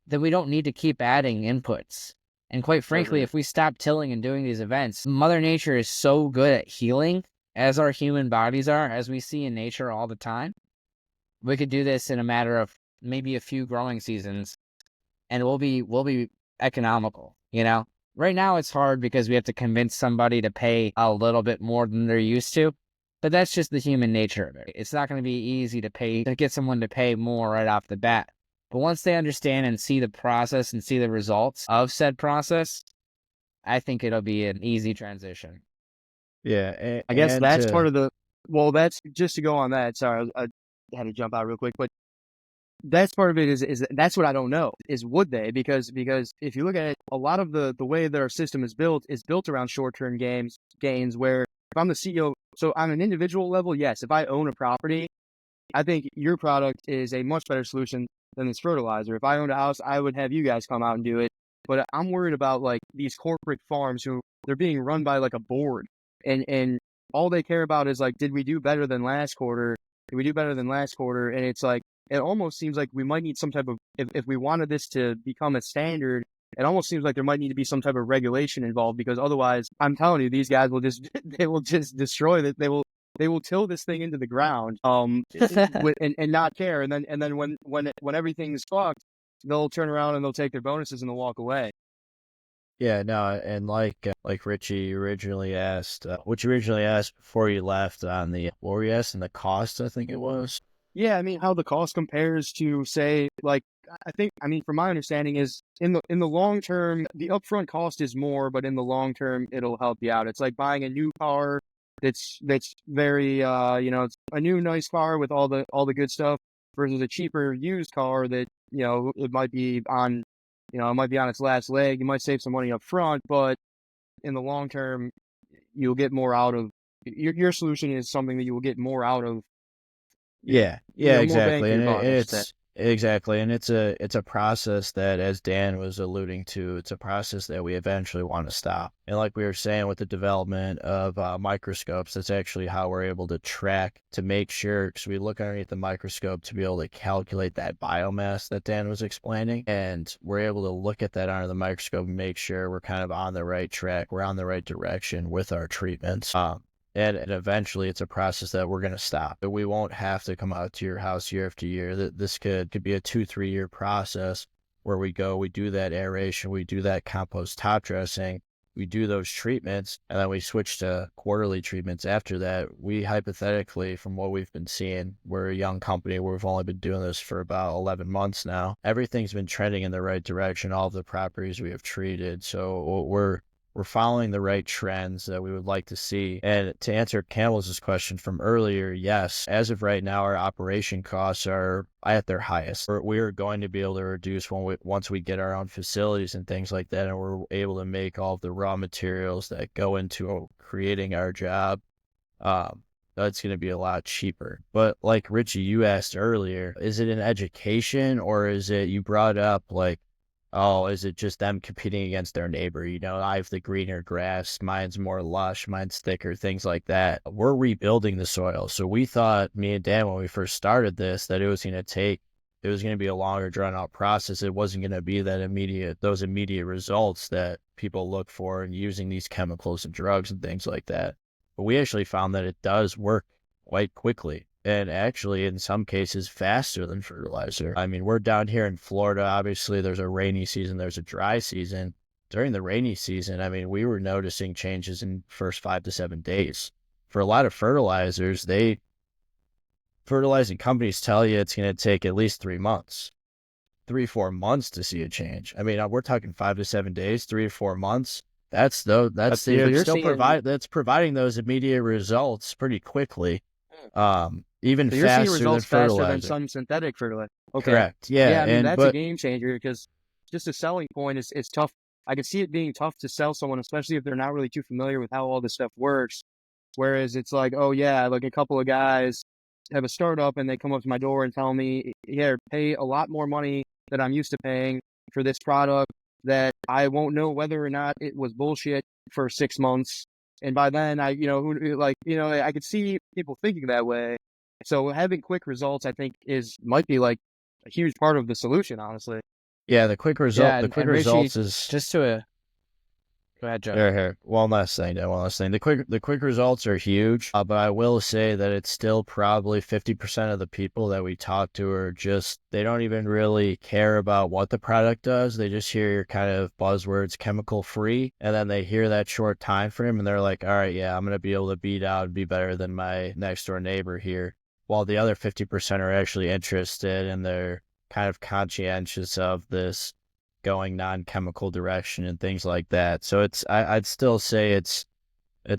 then we don't need to keep adding inputs. And quite frankly, if we stop tilling and doing these events, Mother Nature is so good at healing, as our human bodies are, as we see in nature all the time. We could do this in a matter of maybe a few growing seasons, and we'll be economical, you know? Right now it's hard because we have to convince somebody to pay a little bit more than they're used to, but that's just the human nature of it. It's not going to be easy to get someone to pay more right off the bat. But once they understand and see the process and see the results of said process, I think it'll be an easy transition. Yeah, I guess that's part of the. Well, that's just to go on that. Sorry, I had to jump out real quick, but that's part of it. Is that's what I don't know. Is would they? Because if you look at it, a lot of the way that our system is built around short-term gains. Where if I'm the CEO, so on an individual level, yes, if I own a property, I think your product is a much better solution than this fertilizer. If I owned a house, I would have you guys come out and do it. But I'm worried about like these corporate farms who they're being run by like a board, and all they care about is like, did we do better than last quarter? Did we do better than last quarter? And it's like, it almost seems like we might need some type of, if we wanted this to become a standard, it almost seems like there might need to be some type of regulation involved, because otherwise, I'm telling you, these guys will just, they will just destroy it. They will till this thing into the ground, and not care. And then when everything's fucked, they'll turn around and they'll take their bonuses and they'll walk away. Yeah, no, and like Richie originally asked, what you originally asked before you left on the, what were you asking, the cost, I think it was? Yeah, I mean, how the cost compares to, say, like, I mean, from my understanding is in the long term, the upfront cost is more, but in the long term, it'll help you out. It's like buying a new car that's very, it's a new nice car with all the good stuff versus a cheaper used car that, it might be on, it might be on its last leg. You might save some money up front, but in the long term, you'll get more out of your solution is something that you will get more out of. Yeah, More bang exactly, for and your buck, I should say. it's a process that, as Dan was alluding to, it's a process that we eventually want to stop. And like we were saying, with the development of microscopes, that's actually how we're able to track, to make sure, because we look underneath the microscope to be able to calculate that biomass that Dan was explaining, and we're able to look at that under the microscope and make sure we're kind of on the right track, we're on the right direction with our treatments. And eventually it's a process that we're going to stop. We won't have to come out to your house year after year. This could be a 2-3 year process where we do that aeration, we do that compost top dressing, we do those treatments, and then we switch to quarterly treatments after that. We hypothetically, from what we've been seeing, we're a young company where we've only been doing this for about 11 months now. Everything's been trending in the right direction, all of the properties we have treated. So we're following the right trends that we would like to see. And to answer Campbell's question from earlier, yes, as of right now, our operation costs are at their highest. We're going to be able to reduce once we get our own facilities and things like that, and we're able to make all of the raw materials that go into creating our job. That's going to be a lot cheaper. But like Richie, you asked earlier, is it an education, or is it, you brought up like, oh, is it just them competing against their neighbor? I have the greener grass, mine's more lush, mine's thicker, things like that. We're rebuilding the soil. So we thought, me and Dan, when we first started this, that it was going to be a longer drawn out process. It wasn't going to be those immediate results that people look for in using these chemicals and drugs and things like that. But we actually found that it does work quite quickly. And actually, in some cases, faster than fertilizer. I mean, we're down here in Florida. Obviously, there's a rainy season, there's a dry season. During the rainy season, I mean, we were noticing changes in first 5 to 7 days. For a lot of fertilizers, fertilizing companies tell you it's going to take at least 3 months, 3-4 months to see a change. I mean, we're talking 5 to 7 days, 3 to 4 months. That's providing those immediate results pretty quickly. Even so faster results than fertilizer. Faster than some synthetic fertilizer. Okay. Correct. Yeah. Yeah, I mean, that's a game changer, because just a selling point is tough. I can see it being tough to sell someone, especially if they're not really too familiar with how all this stuff works. Whereas it's like, oh yeah, like a couple of guys have a startup and they come up to my door and tell me, yeah, pay a lot more money than I'm used to paying for this product that I won't know whether or not it was bullshit for 6 months. And by then, I could see people thinking that way. So having quick results, I think, might be like a huge part of the solution, honestly. Yeah, the quick And Richie, results is just to go ahead, Joe. here. One last thing, Dan. One last thing. The quick results are huge, but I will say that it's still probably 50% of the people that we talk to are just, they don't even really care about what the product does. They just hear your kind of buzzwords, chemical free, and then they hear that short time frame, and they're like, all right, yeah, I'm gonna be able to beat out and be better than my next door neighbor here. While the other 50% are actually interested and they're kind of conscientious of this going non-chemical direction and things like that. So I'd still say it's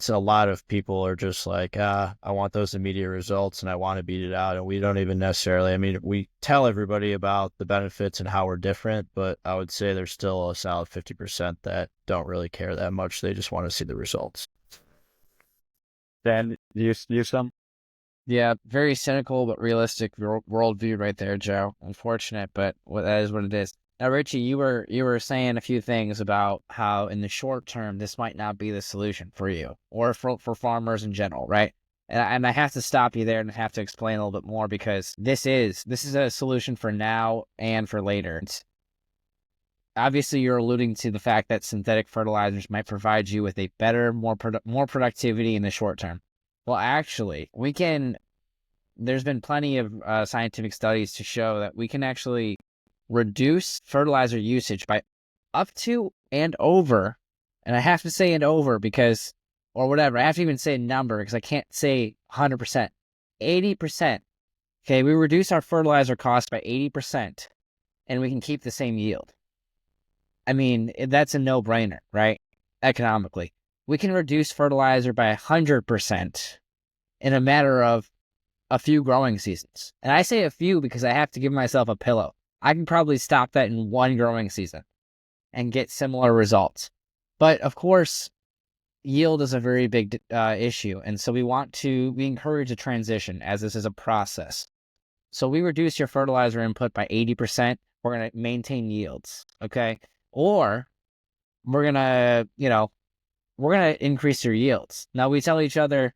a lot of people are just like, I want those immediate results and I want to beat it out. And we don't even necessarily, I mean, we tell everybody about the benefits and how we're different, but I would say there's still a solid 50% that don't really care that much. They just want to see the results. Dan, you some? Yeah, very cynical but realistic worldview right there, Joe. Unfortunate, but that is what it is. Now, Richie, you were saying a few things about how in the short term this might not be the solution for you or for farmers in general, right? And I have to stop you there and have to explain a little bit more because this is a solution for now and for later. Obviously, you're alluding to the fact that synthetic fertilizers might provide you with a better, more productivity in the short term. Well, actually, there's been plenty of scientific studies to show that we can actually reduce fertilizer usage by up to and over, and I have to say and over because, or whatever, I have to even say a number because I can't say 100%, 80%. Okay, we reduce our fertilizer cost by 80% and we can keep the same yield. I mean, that's a no-brainer, right? Economically. We can reduce fertilizer by 100% in a matter of a few growing seasons. And I say a few because I have to give myself a pillow. I can probably stop that in one growing season and get similar results. But of course, yield is a very big issue. And so we encourage a transition as this is a process. So we reduce your fertilizer input by 80%. We're going to maintain yields. Okay. Or we're going to increase your yields. Now we tell each other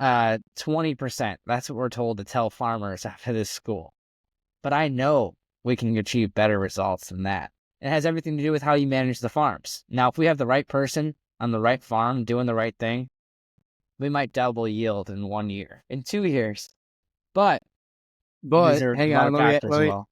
20%. That's what we're told to tell farmers after this school. But I know we can achieve better results than that. It has everything to do with how you manage the farms. Now, if we have the right person on the right farm doing the right thing, we might double yield in 1 year, in 2 years. But these are hang a lot on, of factors as well.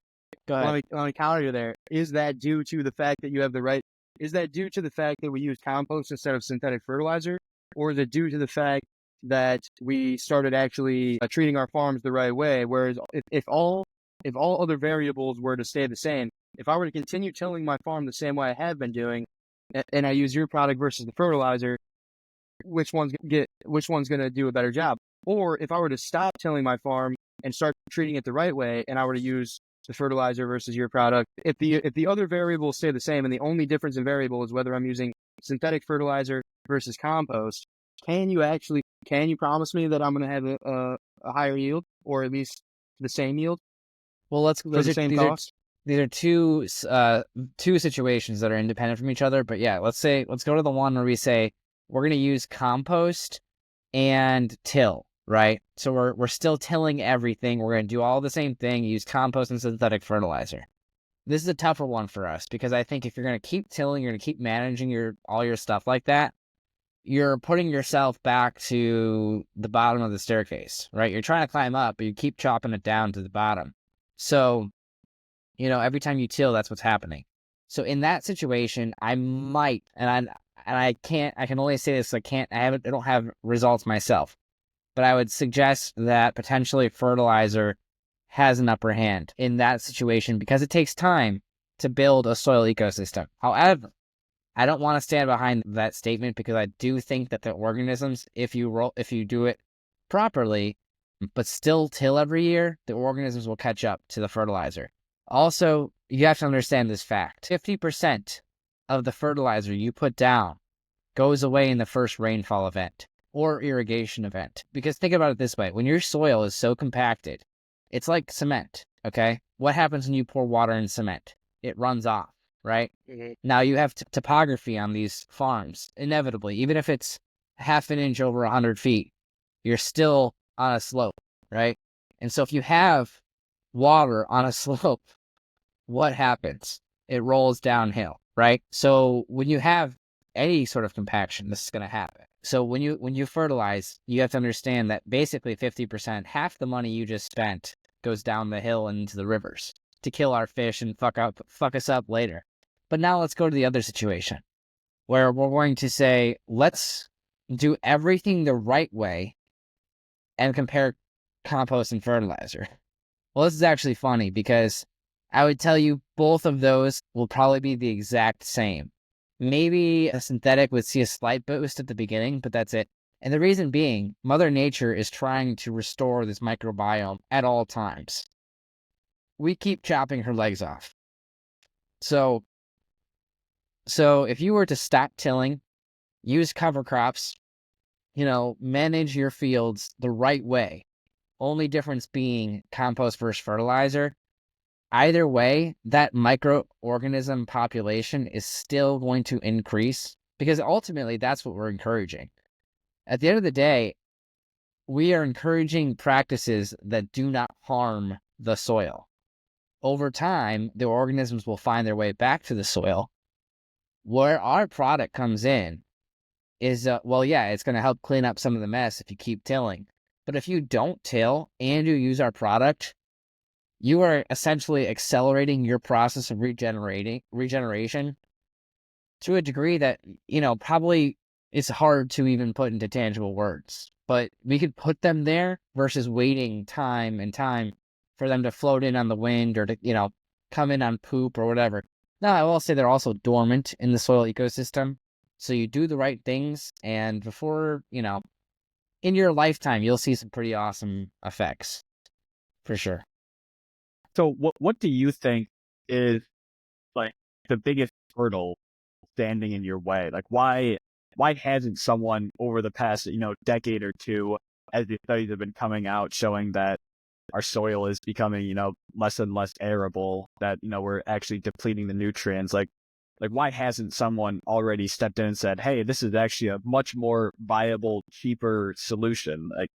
Go ahead. let me counter you there. Is that due to the fact that you have the right? Is that due to the fact that we use compost instead of synthetic fertilizer, or is it due to the fact that we started actually treating our farms the right way? Whereas if all other variables were to stay the same, if I were to continue tilling my farm the same way I have been doing, and I use your product versus the fertilizer, which one's going to do a better job? Or if I were to stop tilling my farm and start treating it the right way, and I were to use the fertilizer versus your product, if the other variables stay the same, and the only difference in variable is whether I'm using synthetic fertilizer versus compost, can you promise me that I'm going to have a higher yield, or at least the same yield? Well, For the same cost? These are two situations that are independent from each other. But yeah, let's go to the one where we say we're going to use compost and till, right? So we're still tilling everything. We're going to do all the same thing, use compost and synthetic fertilizer. This is a tougher one for us because I think if you're going to keep tilling, you're going to keep managing all your stuff like that, you're putting yourself back to the bottom of the staircase, right? You're trying to climb up, but you keep chopping it down to the bottom. So, every time you till, that's what's happening. So in that situation, I might, and I can only say this, I don't have results myself, but I would suggest that potentially fertilizer has an upper hand in that situation because it takes time to build a soil ecosystem. However, I don't want to stand behind that statement because I do think that the organisms, if you do it properly, but still till every year, the organisms will catch up to the fertilizer. Also, you have to understand this fact. 50% of the fertilizer you put down goes away in the first rainfall event or irrigation event. Because think about it this way. When your soil is so compacted, it's like cement, okay? What happens when you pour water in cement? It runs off, right? Mm-hmm. Now you have topography on these farms, inevitably, even if it's half an inch over 100 feet, you're still on a slope, right? And so if you have water on a slope, what happens? It rolls downhill, right? So when you have any sort of compaction, this is going to happen. So when you fertilize, you have to understand that basically 50%, half the money you just spent, goes down the hill and into the rivers to kill our fish and fuck us up later. But now let's go to the other situation where we're going to say, let's do everything the right way and compare compost and fertilizer. Well, this is actually funny because I would tell you both of those will probably be the exact same. Maybe a synthetic would see a slight boost at the beginning, but that's it. And the reason being, Mother Nature is trying to restore this microbiome at all times. We keep chopping her legs off. So if you were to stop tilling, use cover crops, manage your fields the right way, only difference being compost versus fertilizer, either way, that microorganism population is still going to increase because ultimately that's what we're encouraging. At the end of the day, we are encouraging practices that do not harm the soil. Over time, the organisms will find their way back to the soil. Where our product comes in is, it's going to help clean up some of the mess if you keep tilling. But if you don't till and you use our product, you are essentially accelerating your process of regeneration to a degree that, probably is hard to even put into tangible words. But we could put them there versus waiting time and time for them to float in on the wind or to, come in on poop or whatever. Now, I will say they're also dormant in the soil ecosystem. So you do the right things, and before, in your lifetime, you'll see some pretty awesome effects, for sure. So what do you think is like the biggest hurdle standing in your way? Like why hasn't someone over the past, decade or two, as the studies have been coming out showing that our soil is becoming, less and less arable, that, we're actually depleting the nutrients, like why hasn't someone already stepped in and said, hey, this is actually a much more viable, cheaper solution? Like,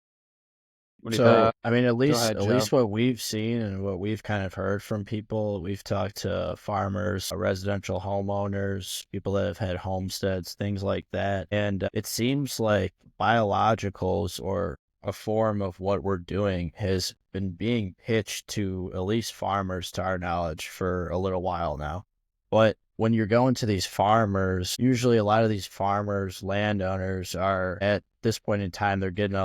what do you think? I mean, Go ahead, at Joe. least what we've seen and what we've kind of heard from people, we've talked to farmers, residential homeowners, people that have had homesteads, things like that. And it seems like biologicals or a form of what we're doing has been being pitched to at least farmers, to our knowledge, for a little while now. But when you're going to these farmers, usually a lot of these farmers, landowners are at this point in time, they're getting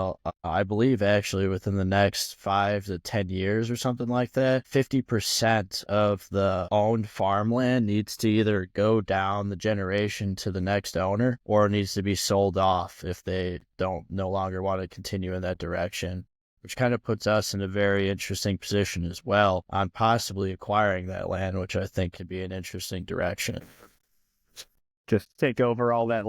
I believe actually within the next 5 to 10 years or something like that, 50% of the owned farmland needs to either go down the generation to the next owner or needs to be sold off if they no longer want to continue in that direction, which kind of puts us in a very interesting position as well on possibly acquiring that land, which I think could be an interesting direction. Just take over all that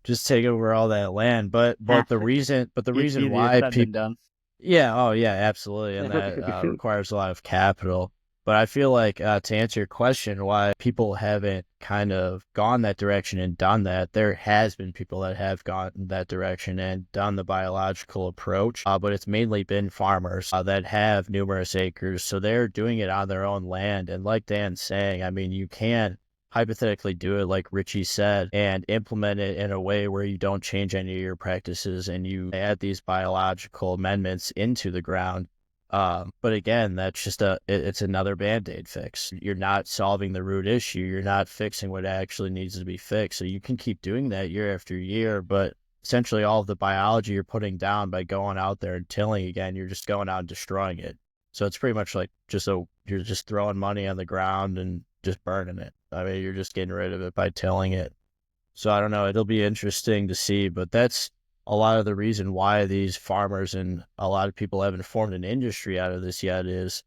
Just take over all that land, but the reason easier why said than done. absolutely, and that requires a lot of capital. But I feel like to answer your question, why people haven't kind of gone that direction and done that, there has been people that have gone that direction and done the biological approach, but it's mainly been farmers that have numerous acres, so they're doing it on their own land. And like Dan's saying, I mean, you can hypothetically do it like Richie said and implement it in a way where you don't change any of your practices and you add these biological amendments into the ground. But again, that's just it's another Band-Aid fix. You're not solving the root issue. You're not fixing what actually needs to be fixed. So you can keep doing that year after year, but essentially all of the biology you're putting down by going out there and tilling again, you're just going out and destroying it. So it's pretty much like you're just throwing money on the ground and just burning it. I mean, you're just getting rid of it by tilling it. So I don't know. It'll be interesting to see, but that's a lot of the reason why these farmers and a lot of people haven't formed an industry out of this yet is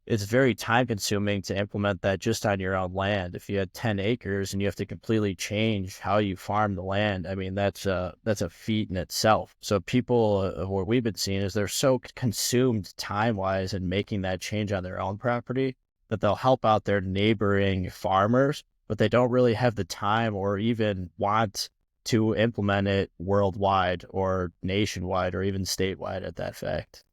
it's very time consuming to implement that just on your own land. If you had 10 acres and you have to completely change how you farm the land, I mean, that's a feat in itself. So people, what we've been seeing is they're so consumed time wise in making that change on their own property that they'll help out their neighboring farmers, but they don't really have the time or even want to implement it worldwide or nationwide or even statewide at that fact.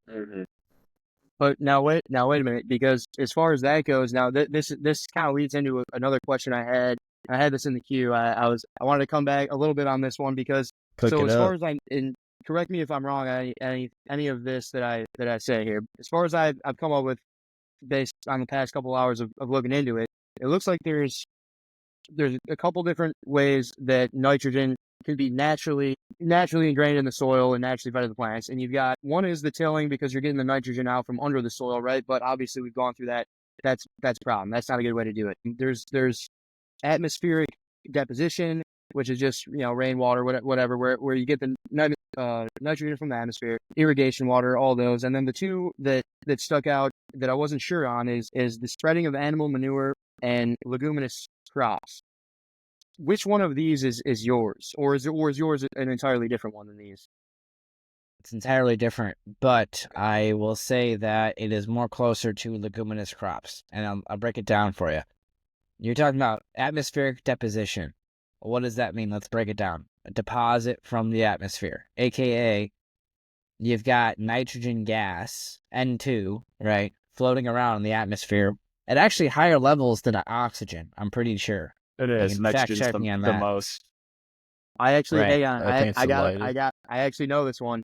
But now wait a minute, because as far as that goes, now this kind of leads into another question I had. I had this in the queue. I wanted to come back a little bit on this one because Cook it as up. far as and correct me if I'm wrong on any of this that I say here. As far as I've come up with based on the past couple hours of looking into it, it looks like there's a couple different ways that nitrogen can be naturally ingrained in the soil and naturally fed to the plants. And you've got one is the tilling, because you're getting the nitrogen out from under the soil, right? But obviously we've gone through that. That's a problem. That's not a good way to do it. There's atmospheric deposition, which is just rainwater, whatever, where you get the nitrogen from the atmosphere, irrigation water, all those. And then the two that stuck out that I wasn't sure on is the spreading of animal manure and leguminous crops. Which one of these is yours, or is yours an entirely different one than these? It's entirely different, but I will say that it is more closer to leguminous crops, and I'll break it down for you. You're talking about atmospheric deposition. What does that mean? Let's break it down. A deposit from the atmosphere, aka you've got nitrogen gas, N2, right, floating around in the atmosphere at actually higher levels than oxygen, I'm pretty sure. It is. can fact Nitrogen's check me on the that. most. I actually, Right. hang on, I think it's the I actually know this one.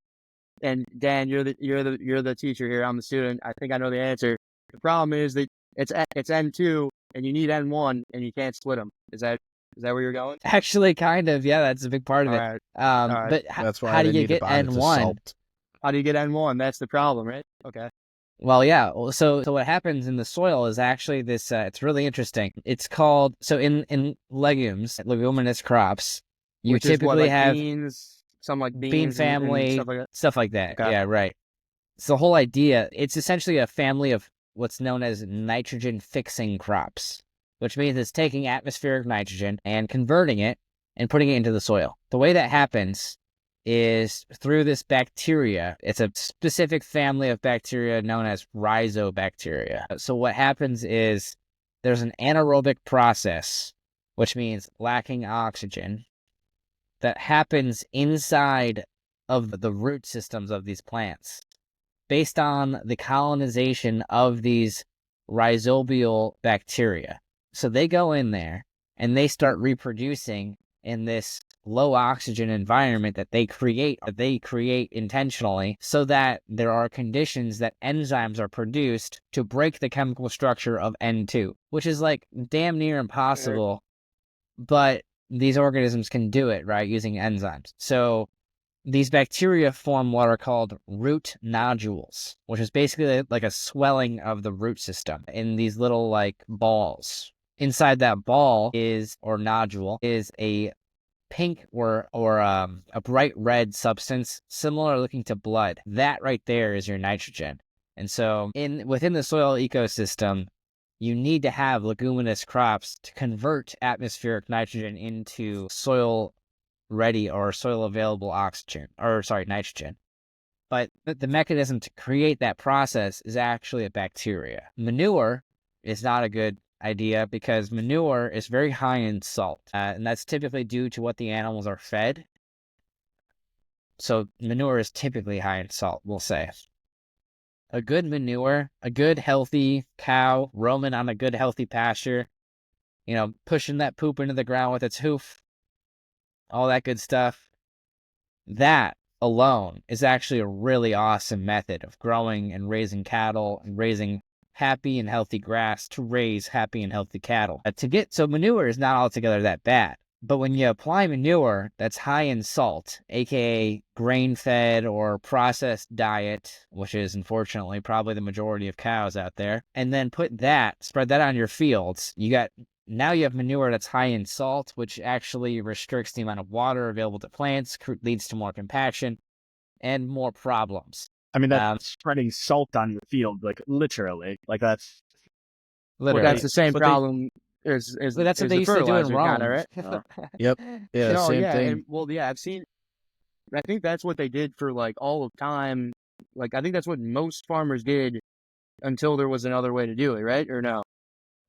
And Dan, you're the teacher here. I'm the student. I think I know the answer. The problem is that it's N2 and you need N1 and you can't split them. Is that where you're going? Actually, kind of, yeah, that's a big part of All it. right. All right. But That's why how do they you need to get bind it to N1? salt. How do you get N1? That's the problem, right? Okay. Well, yeah. So what happens in the soil is actually this. It's really interesting. It's called in leguminous crops. You Which is what, typically like have beans, some like bean beans and family, stuff like that. stuff like that. Okay. Yeah, right. So the whole idea, it's essentially a family of what's known as nitrogen fixing crops, which means it's taking atmospheric nitrogen and converting it and putting it into the soil. The way that happens is through this bacteria. It's a specific family of bacteria known as rhizobacteria. So what happens is there's an anaerobic process, which means lacking oxygen, that happens inside of the root systems of these plants based on the colonization of these rhizobial bacteria. So they go in there and they start reproducing in this low oxygen environment that they create intentionally, so that there are conditions that enzymes are produced to break the chemical structure of N2, which is like damn near impossible, but these organisms can do it, right, using enzymes. So these bacteria form what are called root nodules, which is basically like a swelling of the root system in these little like balls. Inside that ball nodule is a pink or a bright red substance similar looking to blood. That right there is your nitrogen. And so within the soil ecosystem, you need to have leguminous crops to convert atmospheric nitrogen into soil ready or soil available nitrogen. But the mechanism to create that process is actually a bacteria. Manure is not a good idea because manure is very high in salt, and that's typically due to what the animals are fed. So manure is typically high in salt, we'll say. A good manure, a good healthy cow roaming on a good healthy pasture, pushing that poop into the ground with its hoof, all that good stuff, that alone is actually a really awesome method of growing and raising cattle and raising happy and healthy grass to raise happy and healthy cattle. So manure is not altogether that bad. But when you apply manure that's high in salt, aka grain-fed or processed diet, which is unfortunately probably the majority of cows out there, and then spread that on your fields, now you have manure that's high in salt, which actually restricts the amount of water available to plants, leads to more compaction and more problems. I mean, that's spreading salt on your field, like literally. Like that's Literally. Well, that's the same problem as that's what they the used to do in fertilizer Rome. kinda, right? Yep. Yeah, No, same yeah, thing. and I've seen. I think that's what they did for like all of time. Like I think that's what most farmers did until there was another way to do it, right? Or no?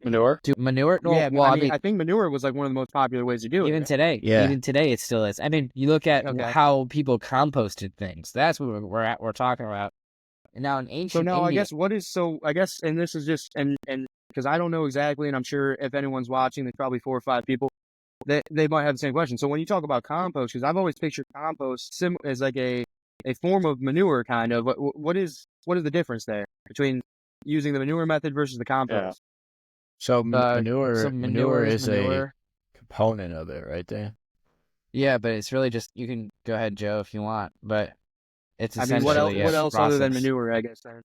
Manure? Do manure? No, Yeah, well, I mean, I think manure was like one of the most popular ways to do it. even Right? today, Yeah. even today, it still is. I mean, you look at Okay. how people composted things. That's what we're talking about. And now in So ancient now I India, guess I guess, and this is just, and because I don't know exactly, and I'm sure if anyone's watching, there's probably 4 or 5 people that they might have the same question. So when you talk about compost, because I've always pictured compost as like a form of manure, kind of. What is the difference there between using the manure method versus the compost? So so manure is is a manure. component of it, right there. Yeah, but it's really just, you can go ahead, Joe, if you want, but it's I mean, what else? essentially What a else other than process. manure? I guess then.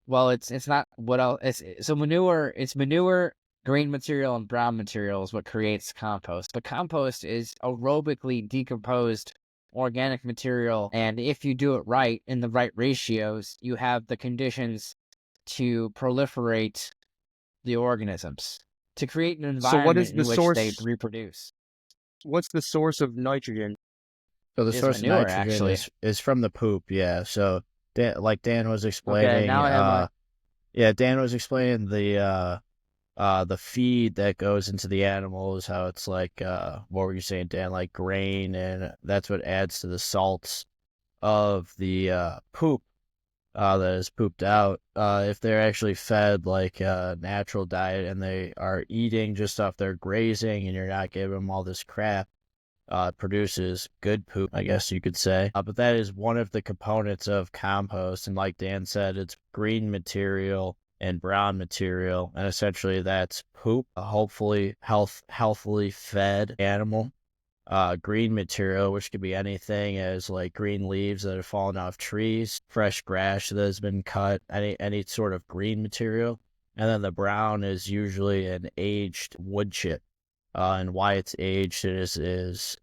Well, it's not what else. So manure. It's manure, green material, and brown material is what creates compost. But compost is aerobically decomposed organic material, and if you do it right in the right ratios, you have the conditions to proliferate the organisms, to create an So what is environment the in which they source? reproduce. What's the source of nitrogen? So the Is source of manure, nitrogen actually. is from the poop, yeah. So like Dan was Okay, explaining, now I have my. Dan was explaining the feed that goes into the animals, how it's like what were you saying, Dan? Like grain, and that's what adds to the salts of the poop that is pooped out. If they're actually fed like a natural diet and they are eating just off their grazing, and you're not giving them all this crap, produces good poop, I guess you could say. But that is one of the components of compost. And like Dan said, it's green material and brown material. And essentially that's poop, hopefully healthily fed animal. Green material, which could be anything as like green leaves that have fallen off trees, fresh grass that has been cut, any sort of green material. And then the brown is usually an aged wood chip. And why it's aged is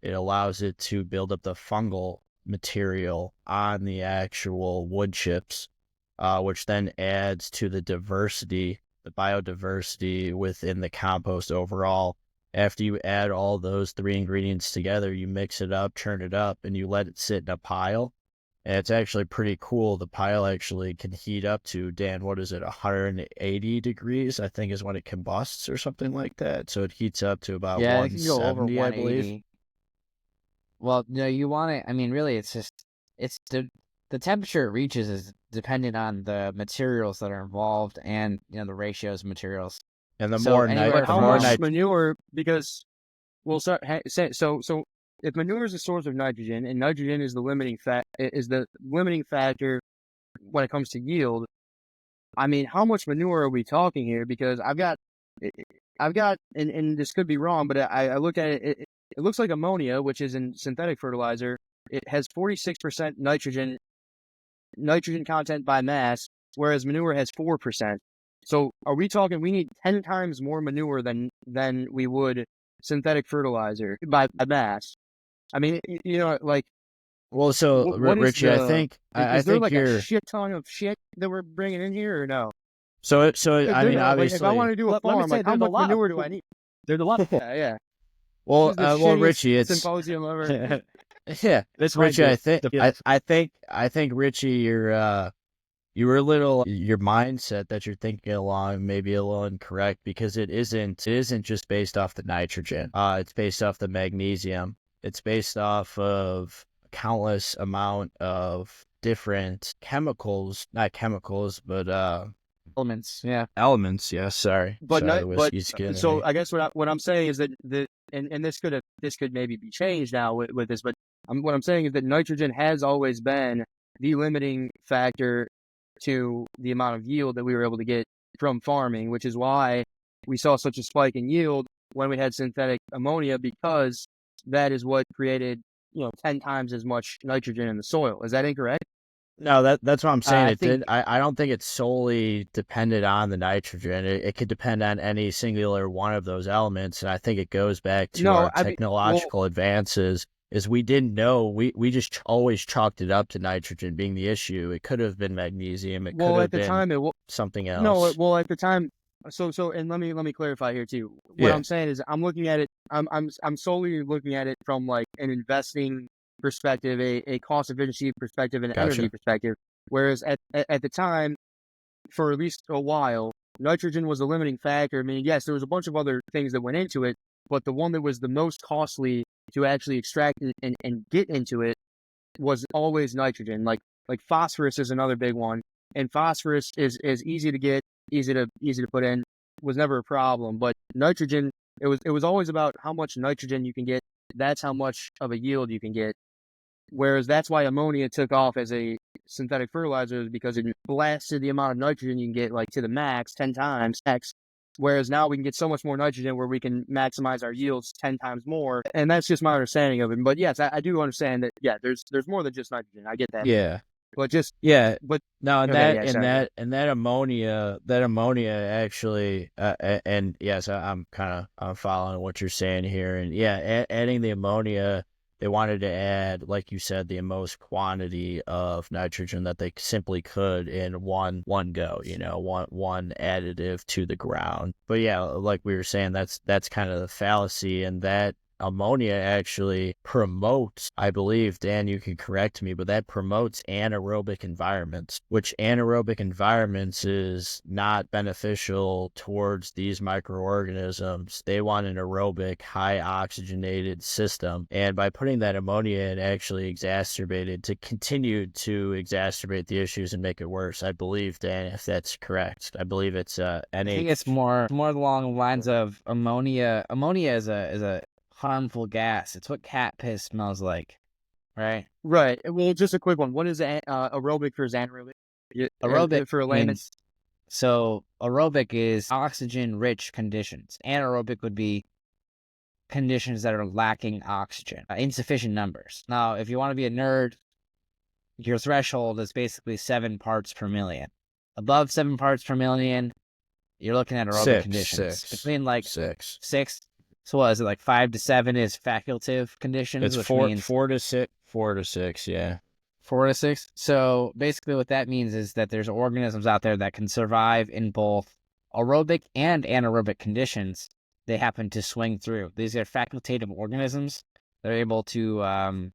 it allows it to build up the fungal material on the actual wood chips, which then adds to the diversity, the biodiversity within the compost overall. After you add all those 3 ingredients together, you mix it up, churn it up, and you let it sit in a pile. And it's actually pretty cool. The pile actually can heat up to, Dan, what is it, 180 degrees, I think is when it combusts or something like that. So it heats up to about Yeah, it can go over 170, I believe. 180. Well, no, you want it. I mean, really, it's the temperature it reaches is dependent on the materials that are involved and the ratios of materials. And the So more anywhere But the how from more much manure? Because well, so if manure is a source of nitrogen, and nitrogen is the limiting factor when it comes to yield. I mean, how much manure are we talking here? Because I've got, and this could be wrong, but I looked at it. It looks like ammonia, which is in synthetic fertilizer. It has 46% nitrogen content by mass, whereas manure has 4%. So are we talking we need 10 times more manure than we would synthetic fertilizer by mass? I mean, like, well, so what is Richie, I is there think like a you're shit ton of shit that we're bringing in here or no? so I There's mean, like, if I want obviously, to do a Let me farm, say like, how there's a much lot of manure do I need? There's a lot. Yeah. well, This is the well, shittiest Richie, it's symposium ever. yeah, This might Richie, be I think the I think Richie, you were a little, your mindset that you're thinking along may be a little incorrect, because it isn't just based off the nitrogen. It's based off the magnesium. It's based off of countless amount of different chemicals, not chemicals, but elements. Yeah. elements. Yes, sorry, But the not, but whiskey's getting so me. I guess what I'm saying is that and this could maybe be changed now with this, but what I'm saying is that nitrogen has always been the limiting factor to the amount of yield that we were able to get from farming, which is why we saw such a spike in yield when we had synthetic ammonia, because that is what created 10 times as much nitrogen in the soil. Is that incorrect? No, that's what I'm saying. I It did. think I don't think it's solely dependent on the nitrogen. It could depend on any singular one of those elements, and I think it goes back to No, our I mean, well, technological advances. Is we didn't know. We just always chalked it up to nitrogen being the issue. It could have been magnesium. It could well, have at the been time something no, else. well, at the time, and let me clarify here too. What Yeah, I'm saying is, I'm looking at it. I'm solely looking at it from like an investing perspective, a cost efficiency perspective, and an energy gotcha. perspective. Whereas at the time, for at least a while, nitrogen was a limiting factor. I mean, yes, there was a bunch of other things that went into it, but the one that was the most costly to actually extract and get into it was always nitrogen. Like phosphorus is another big one, and phosphorus is easy to get, easy to put in, was never a problem. But nitrogen, it was always about how much nitrogen you can get. That's how much of a yield you can get. Whereas that's why ammonia took off as a synthetic fertilizer, is because it blasted the amount of nitrogen you can get like to the max 10 times X. Whereas now we can get so much more nitrogen where we can maximize our yields 10 times more. And that's just my understanding of it. But yes, I do understand that, yeah, there's more than just nitrogen. I get that. Yeah. But just, Yeah. but No, and okay, that yeah, and sorry. that and that ammonia actually, and yes, I'm kind of following what you're saying here, and yeah, adding the ammonia, they wanted to add, like you said, the most quantity of nitrogen that they simply could in one go, one additive to the ground. But yeah, like we were saying, that's kind of the fallacy, and that ammonia actually promotes, I believe, Dan, you can correct me, but that promotes anaerobic environments, which anaerobic environments is not beneficial towards these microorganisms. They want an aerobic, high oxygenated system. And by putting that ammonia in, actually exacerbated to continue to exacerbate the issues and make it worse. I believe, Dan, if that's correct. I believe it's NH. I think it's more along the lines of ammonia. Ammonia is a harmful gas. It's what cat piss smells like, right? Right. Well, just a quick one. What is aerobic versus anaerobic? Aerobic For a layman. means, so aerobic is oxygen-rich conditions. Anaerobic would be conditions that are lacking oxygen, insufficient numbers. Now, if you want to be a nerd, your threshold is basically 7 parts per million. Above 7 parts per million, you're looking at aerobic conditions. Between like six. 6. So what is it, like 5 to 7 is facultative conditions, It's which four means to six, yeah. 4 to 6. So basically what that means is that there's organisms out there that can survive in both aerobic and anaerobic conditions. They happen to swing through. These are facultative organisms. They're able to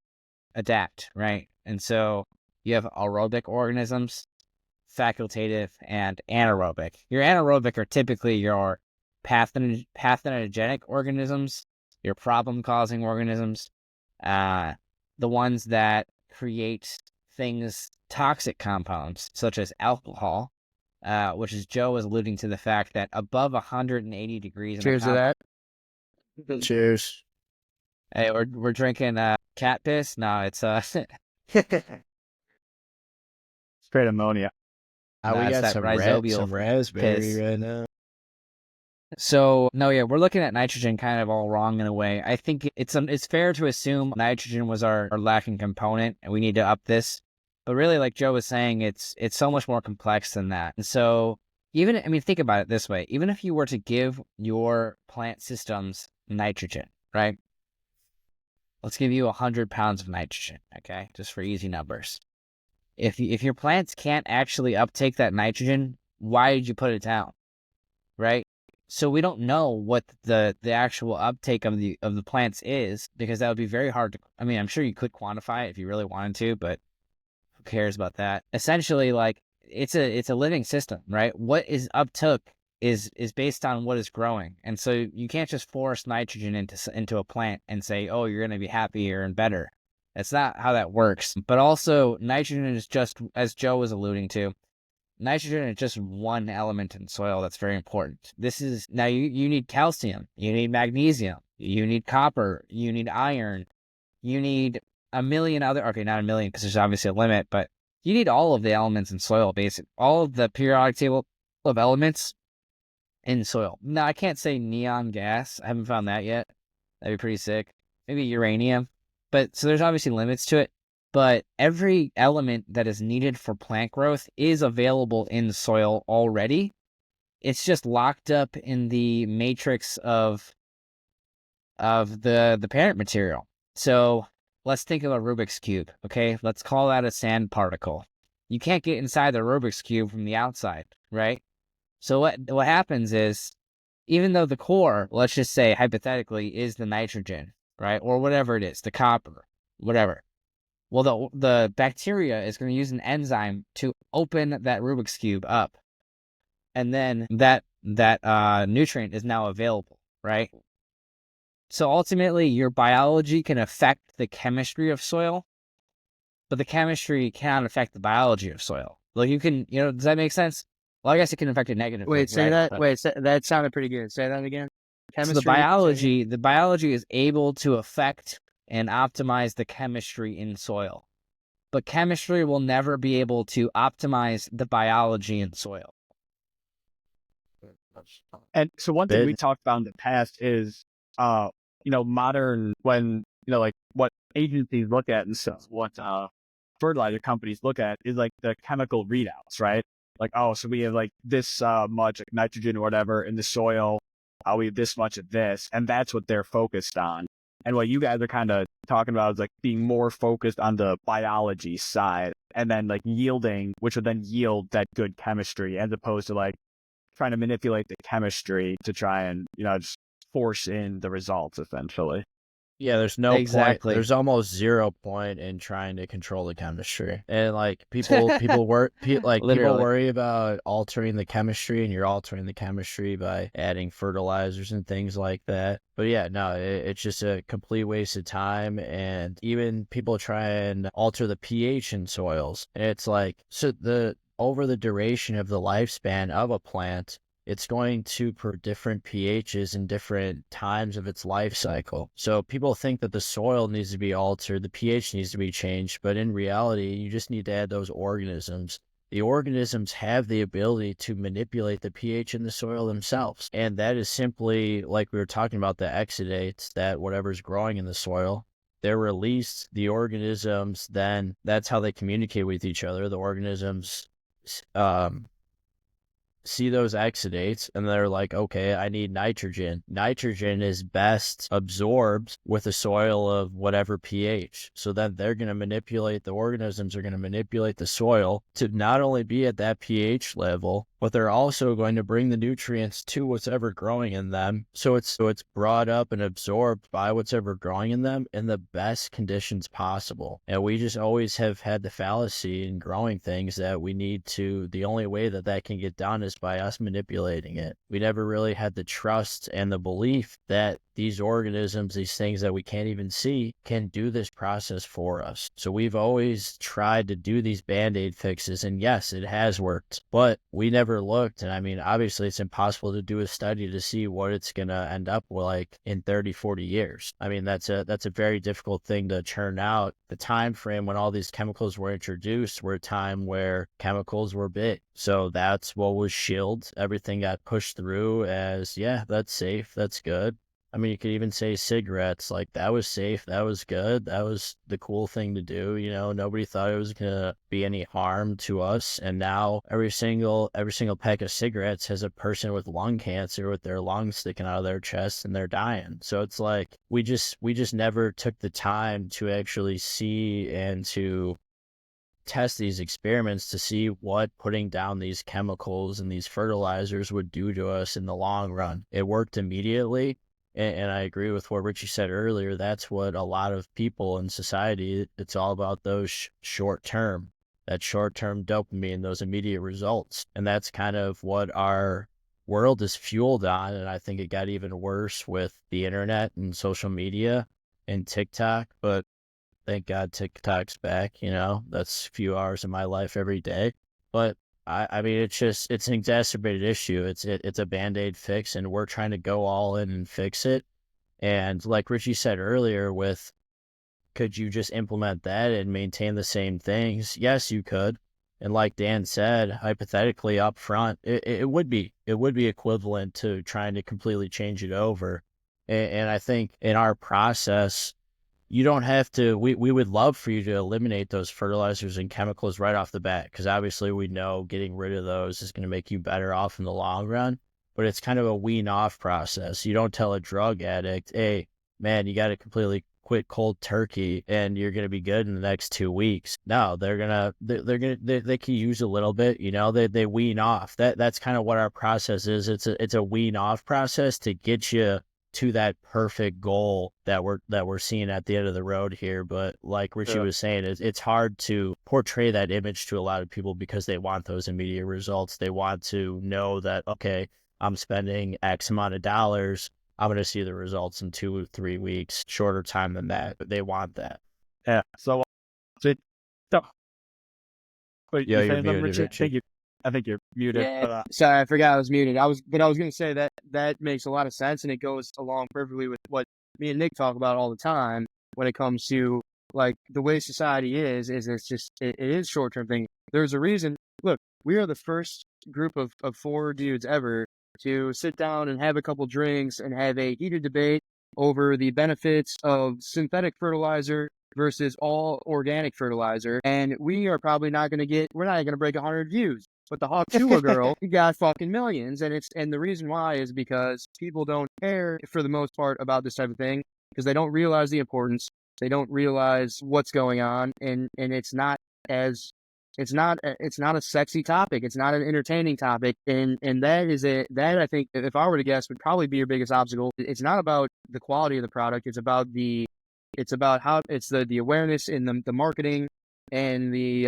adapt, right? And so you have aerobic organisms, facultative, and anaerobic. Your anaerobic are typically your pathogenogenic organisms, your problem-causing organisms, the ones that create things, toxic compounds, such as alcohol, which is Joe was alluding to the fact that above 180 degrees in Cheers to that. Cheers. Hey, we're drinking cat piss. No, it's Straight ammonia. We it's got that some rhizobial raspberry piss. right now. So no, yeah, we're looking at nitrogen kind of all wrong in a way. I think it's fair to assume nitrogen was our lacking component, and we need to up this. But really, like Joe was saying, it's so much more complex than that. And so think about it this way: even if you were to give your plant systems nitrogen, right? Let's give you 100 pounds of nitrogen, okay, just for easy numbers. If your plants can't actually uptake that nitrogen, why did you put it down, right? So we don't know what the actual uptake of the plants is, because that would be very hard to. I mean, I'm sure you could quantify it if you really wanted to, but who cares about that? Essentially, like it's a living system, right? What is uptook is based on what is growing, and so you can't just force nitrogen into a plant and say, oh, you're going to be happier and better. That's not how that works. But also, nitrogen is just, as Joe was alluding to, nitrogen is just one element in soil that's very important. Now you need calcium, you need magnesium, you need copper, you need iron, you need a million other, okay, not a million because there's obviously a limit, but you need all of the elements in soil, all of the periodic table of elements in soil. Now, I can't say neon gas. I haven't found that yet. That'd be pretty sick. Maybe uranium. But so there's obviously limits to it. But every element that is needed for plant growth is available in soil already. It's just locked up in the matrix of the parent material. So let's think of a Rubik's Cube, okay? Let's call that a sand particle. You can't get inside the Rubik's Cube from the outside, right? So what happens is, even though the core, let's just say hypothetically, is the nitrogen, right? Or whatever it is, the copper, whatever. Well, the bacteria is going to use an enzyme to open that Rubik's Cube up. and then that nutrient is now available, right? So ultimately, your biology can affect the chemistry of soil, but the chemistry cannot affect the biology of soil. Like you can, does that make sense? Well, I guess it can affect it negatively. Wait, say right? that. But, That sounded pretty good. Say that again. so Chemistry. the biology is able to affect and optimize the chemistry in soil, but chemistry will never be able to optimize the biology in soil. And so one thing we talked about in the past is, modern, when, like what agencies look at and stuff, what fertilizer companies look at is like the chemical readouts, right? Like, oh, so we have like this much like nitrogen or whatever in the soil. We have this much of this, and that's what they're focused on. And what you guys are kind of talking about is like being more focused on the biology side, and then like yielding, which would then yield that good chemistry, as opposed to like trying to manipulate the chemistry to try and, just force in the results, essentially. Yeah, there's no point. Exactly. There's almost 0 point in trying to control the chemistry. And like people worry about altering the chemistry, and you're altering the chemistry by adding fertilizers and things like that. But yeah, no, it's just a complete waste of time. And even people try and alter the pH in soils. And it's like, so over the duration of the lifespan of a plant, it's going to per different pHs in different times of its life cycle. So people think that the soil needs to be altered, the pH needs to be changed, but in reality, you just need to add those organisms. The organisms have the ability to manipulate the pH in the soil themselves. And that is simply, like we were talking about, the exudates, that whatever's growing in the soil, they're released, the organisms, then that's how they communicate with each other. The organisms see those exudates and they're like, okay, I need nitrogen. Nitrogen is best absorbed with a soil of whatever pH. So then they're going to manipulate, the organisms are going to manipulate the soil to not only be at that pH level, but they're also going to bring the nutrients to what's ever growing in them. So it's brought up and absorbed by what's ever growing in them in the best conditions possible. And we just always have had the fallacy in growing things that we need to, the only way that can get done is by us manipulating it. We never really had the trust and the belief that these organisms, these things that we can't even see, can do this process for us. So we've always tried to do these Band-Aid fixes, and yes, it has worked, but we never looked. And I mean, obviously it's impossible to do a study to see what it's going to end up like in 30, 40 years. I mean, that's a very difficult thing to churn out. The time frame when all these chemicals were introduced were a time where chemicals were big. So that's what was shielded. Everything got pushed through as, yeah, that's safe, that's good. I mean, you could even say cigarettes, like that was safe, that was good, that was the cool thing to do. Nobody thought it was gonna be any harm to us. And now every single pack of cigarettes has a person with lung cancer with their lungs sticking out of their chest and they're dying. So it's like we just never took the time to actually see and to test these experiments to see what putting down these chemicals and these fertilizers would do to us in the long run. It worked immediately. And I agree with what Richie said earlier. That's what a lot of people in society, it's all about those short-term dopamine, those immediate results. And that's kind of what our world is fueled on. And I think it got even worse with the internet and social media and TikTok. But thank God TikTok's back. That's a few hours of my life every day. But I mean, it's an exacerbated issue. It's a Band-Aid fix, and we're trying to go all in and fix it. And like Richie said earlier, could you just implement that and maintain the same things? Yes, you could. And like Dan said, hypothetically up front, it would be equivalent to trying to completely change it over. And I think in our process, you don't have to, we would love for you to eliminate those fertilizers and chemicals right off the bat, because obviously we know getting rid of those is going to make you better off in the long run, but it's kind of a wean off process. You don't tell a drug addict, hey, man, you got to completely quit cold turkey and you're going to be good in the next 2 weeks. No, they can use a little bit, they wean off. That's kind of what our process is. It's a wean off process to get you to that perfect goal that we're seeing at the end of the road here. But like Richie was saying, it's hard to portray that image to a lot of people because they want those immediate results. They want to know that, okay, I'm spending X amount of dollars, I'm going to see the results in 2 or 3 weeks, shorter time than that. But they want that. Yeah. So, wait, Yeah, you you're saying something, muted, Richie? I think you're muted. Yeah, But, sorry, I forgot I was muted. I was gonna say that makes a lot of sense, and it goes along perfectly with what me and Nick talk about all the time when it comes to like the way society is it's just it is short term thing. There's a reason. Look, we are the first group of 4 dudes ever to sit down and have a couple drinks and have a heated debate over the benefits of synthetic fertilizer versus all organic fertilizer, and we are probably not going to we're not going to break 100 views. But the Hawk Chua girl got fucking millions, and the reason why is because people don't care for the most part about this type of thing because they don't realize the importance, they don't realize what's going on, and it's not as it's not a sexy topic, it's not an entertaining topic, and that I think if I were to guess would probably be your biggest obstacle. It's not about the quality of the product, it's about how it's the awareness in the marketing and the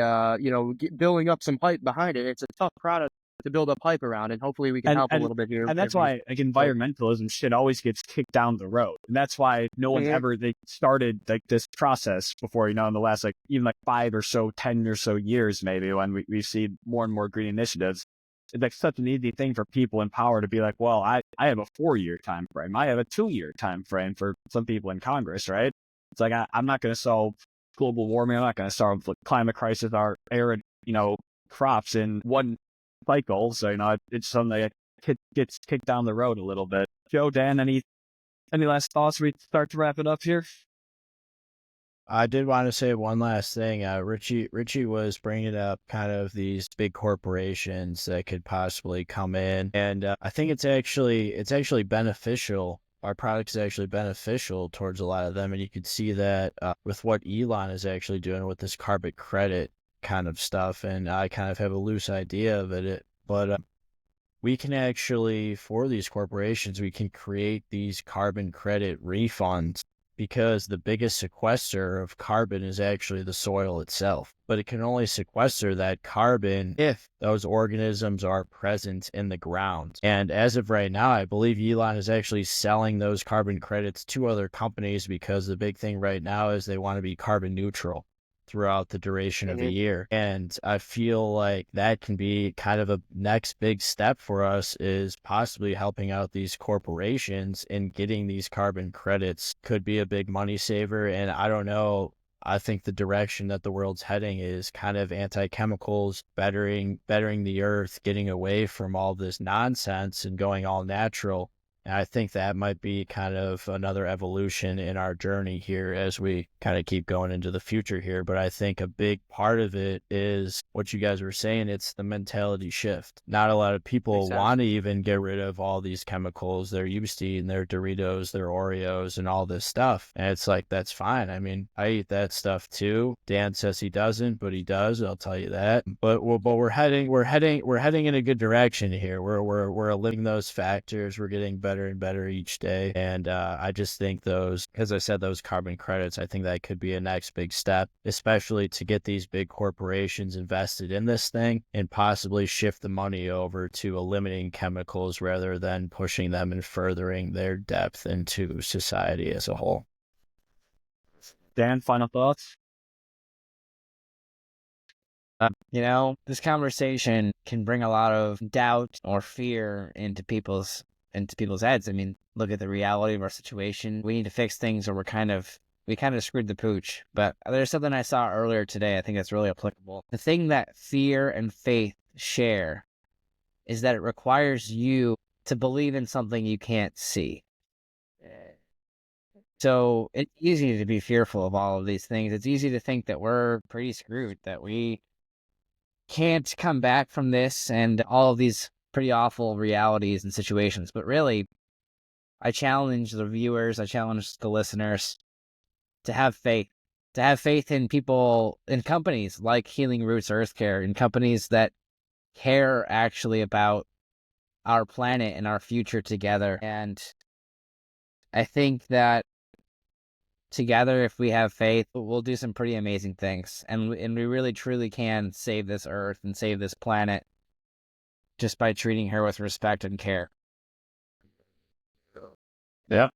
building up some hype behind it. It's a tough product to build up hype around, and hopefully we can help a little bit here. And that's why like environmentalism shit always gets kicked down the road. And that's why no one ever started like this process before, in the last like even like 5 or so, 10 or so years maybe when we see more and more green initiatives. It's like such an easy thing for people in power to be like, well, I have a 4-year time frame. I have a 2-year time frame for some people in Congress, right? It's like I'm not going to solve global warming. I'm not going to solve the climate crisis, our arid, crops in one cycle. So, it's something that gets kicked down the road a little bit. Joe, Dan, any last thoughts? We start to wrap it up here. I did want to say one last thing. Richie was bringing up kind of these big corporations that could possibly come in, and I think it's actually beneficial. Our product is actually beneficial towards a lot of them, and you could see that with what Elon is actually doing with this carbon credit kind of stuff. And I kind of have a loose idea of it, but we can actually, for these corporations, we can create these carbon credit refunds because the biggest sequester of carbon is actually the soil itself. But it can only sequester that carbon if those organisms are present in the ground. And as of right now, I believe Elon is actually selling those carbon credits to other companies because the big thing right now is they want to be carbon neutral throughout the duration of a year. And I feel like that can be kind of a next big step for us, is possibly helping out these corporations in getting these carbon credits. Could be a big money saver. And I don't know, I think the direction that the world's heading is kind of anti-chemicals, bettering the earth, getting away from all this nonsense and going all natural. And I think that might be kind of another evolution in our journey here as we kind of keep going into the future here. But I think a big part of it is what you guys were saying. It's the mentality shift. Not a lot of people want to even get rid of all these chemicals they're used to eating, their Doritos, their Oreos, and all this stuff. And it's like, that's fine. I mean, I eat that stuff too. Dan says he doesn't, but he does. I'll tell you that. But we're heading in a good direction here. We're eliminating those factors. We're getting better and better each day. And I just think those, as I said, those carbon credits, I think that could be a next big step, especially to get these big corporations invested in this thing and possibly shift the money over to eliminating chemicals rather than pushing them and furthering their depth into society as a whole. Dan, final thoughts? This conversation can bring a lot of doubt or fear into people's heads. I mean, look at the reality of our situation. We need to fix things, or we kind of screwed the pooch. But there's something I saw earlier today I think that's really applicable. The thing that fear and faith share is that it requires you to believe in something you can't see. So it's easy to be fearful of all of these things. It's easy to think that we're pretty screwed, that we can't come back from this and all of these pretty awful realities and situations. But really, I challenge the viewers, I challenge the listeners to have faith in people, in companies like Healing Roots Earth Care, in companies that care actually about our planet and our future together. And I think that together, if we have faith, we'll do some pretty amazing things, and we really truly can save this earth and save this planet just by treating her with respect and care. Yeah.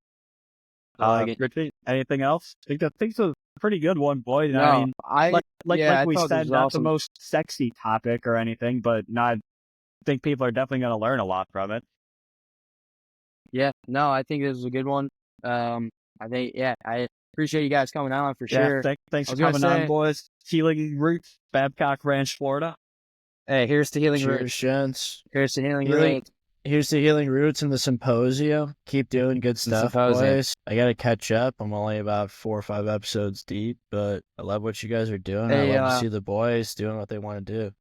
Like it. Richie, anything else? I think it's a pretty good one, boy. No, I mean, I like we thought this said, was not awesome. the most sexy topic or anything, but I think people are definitely going to learn a lot from it. Yeah, no, I think this was a good one. I think, I appreciate you guys coming on for Yeah, sure. thanks I for was gonna coming on, say- boys. Healing Roots, Babcock Ranch, Florida. Hey, here's to healing Cheers, roots. gents. Here's to Healing Healing- Roots. Here's to Healing Roots and the Symposium. Keep doing good stuff, Symposium. boys. I gotta catch up. I'm only about 4 or 5 episodes deep, but I love what you guys are doing. I Hey, love to see the boys doing what they want to do.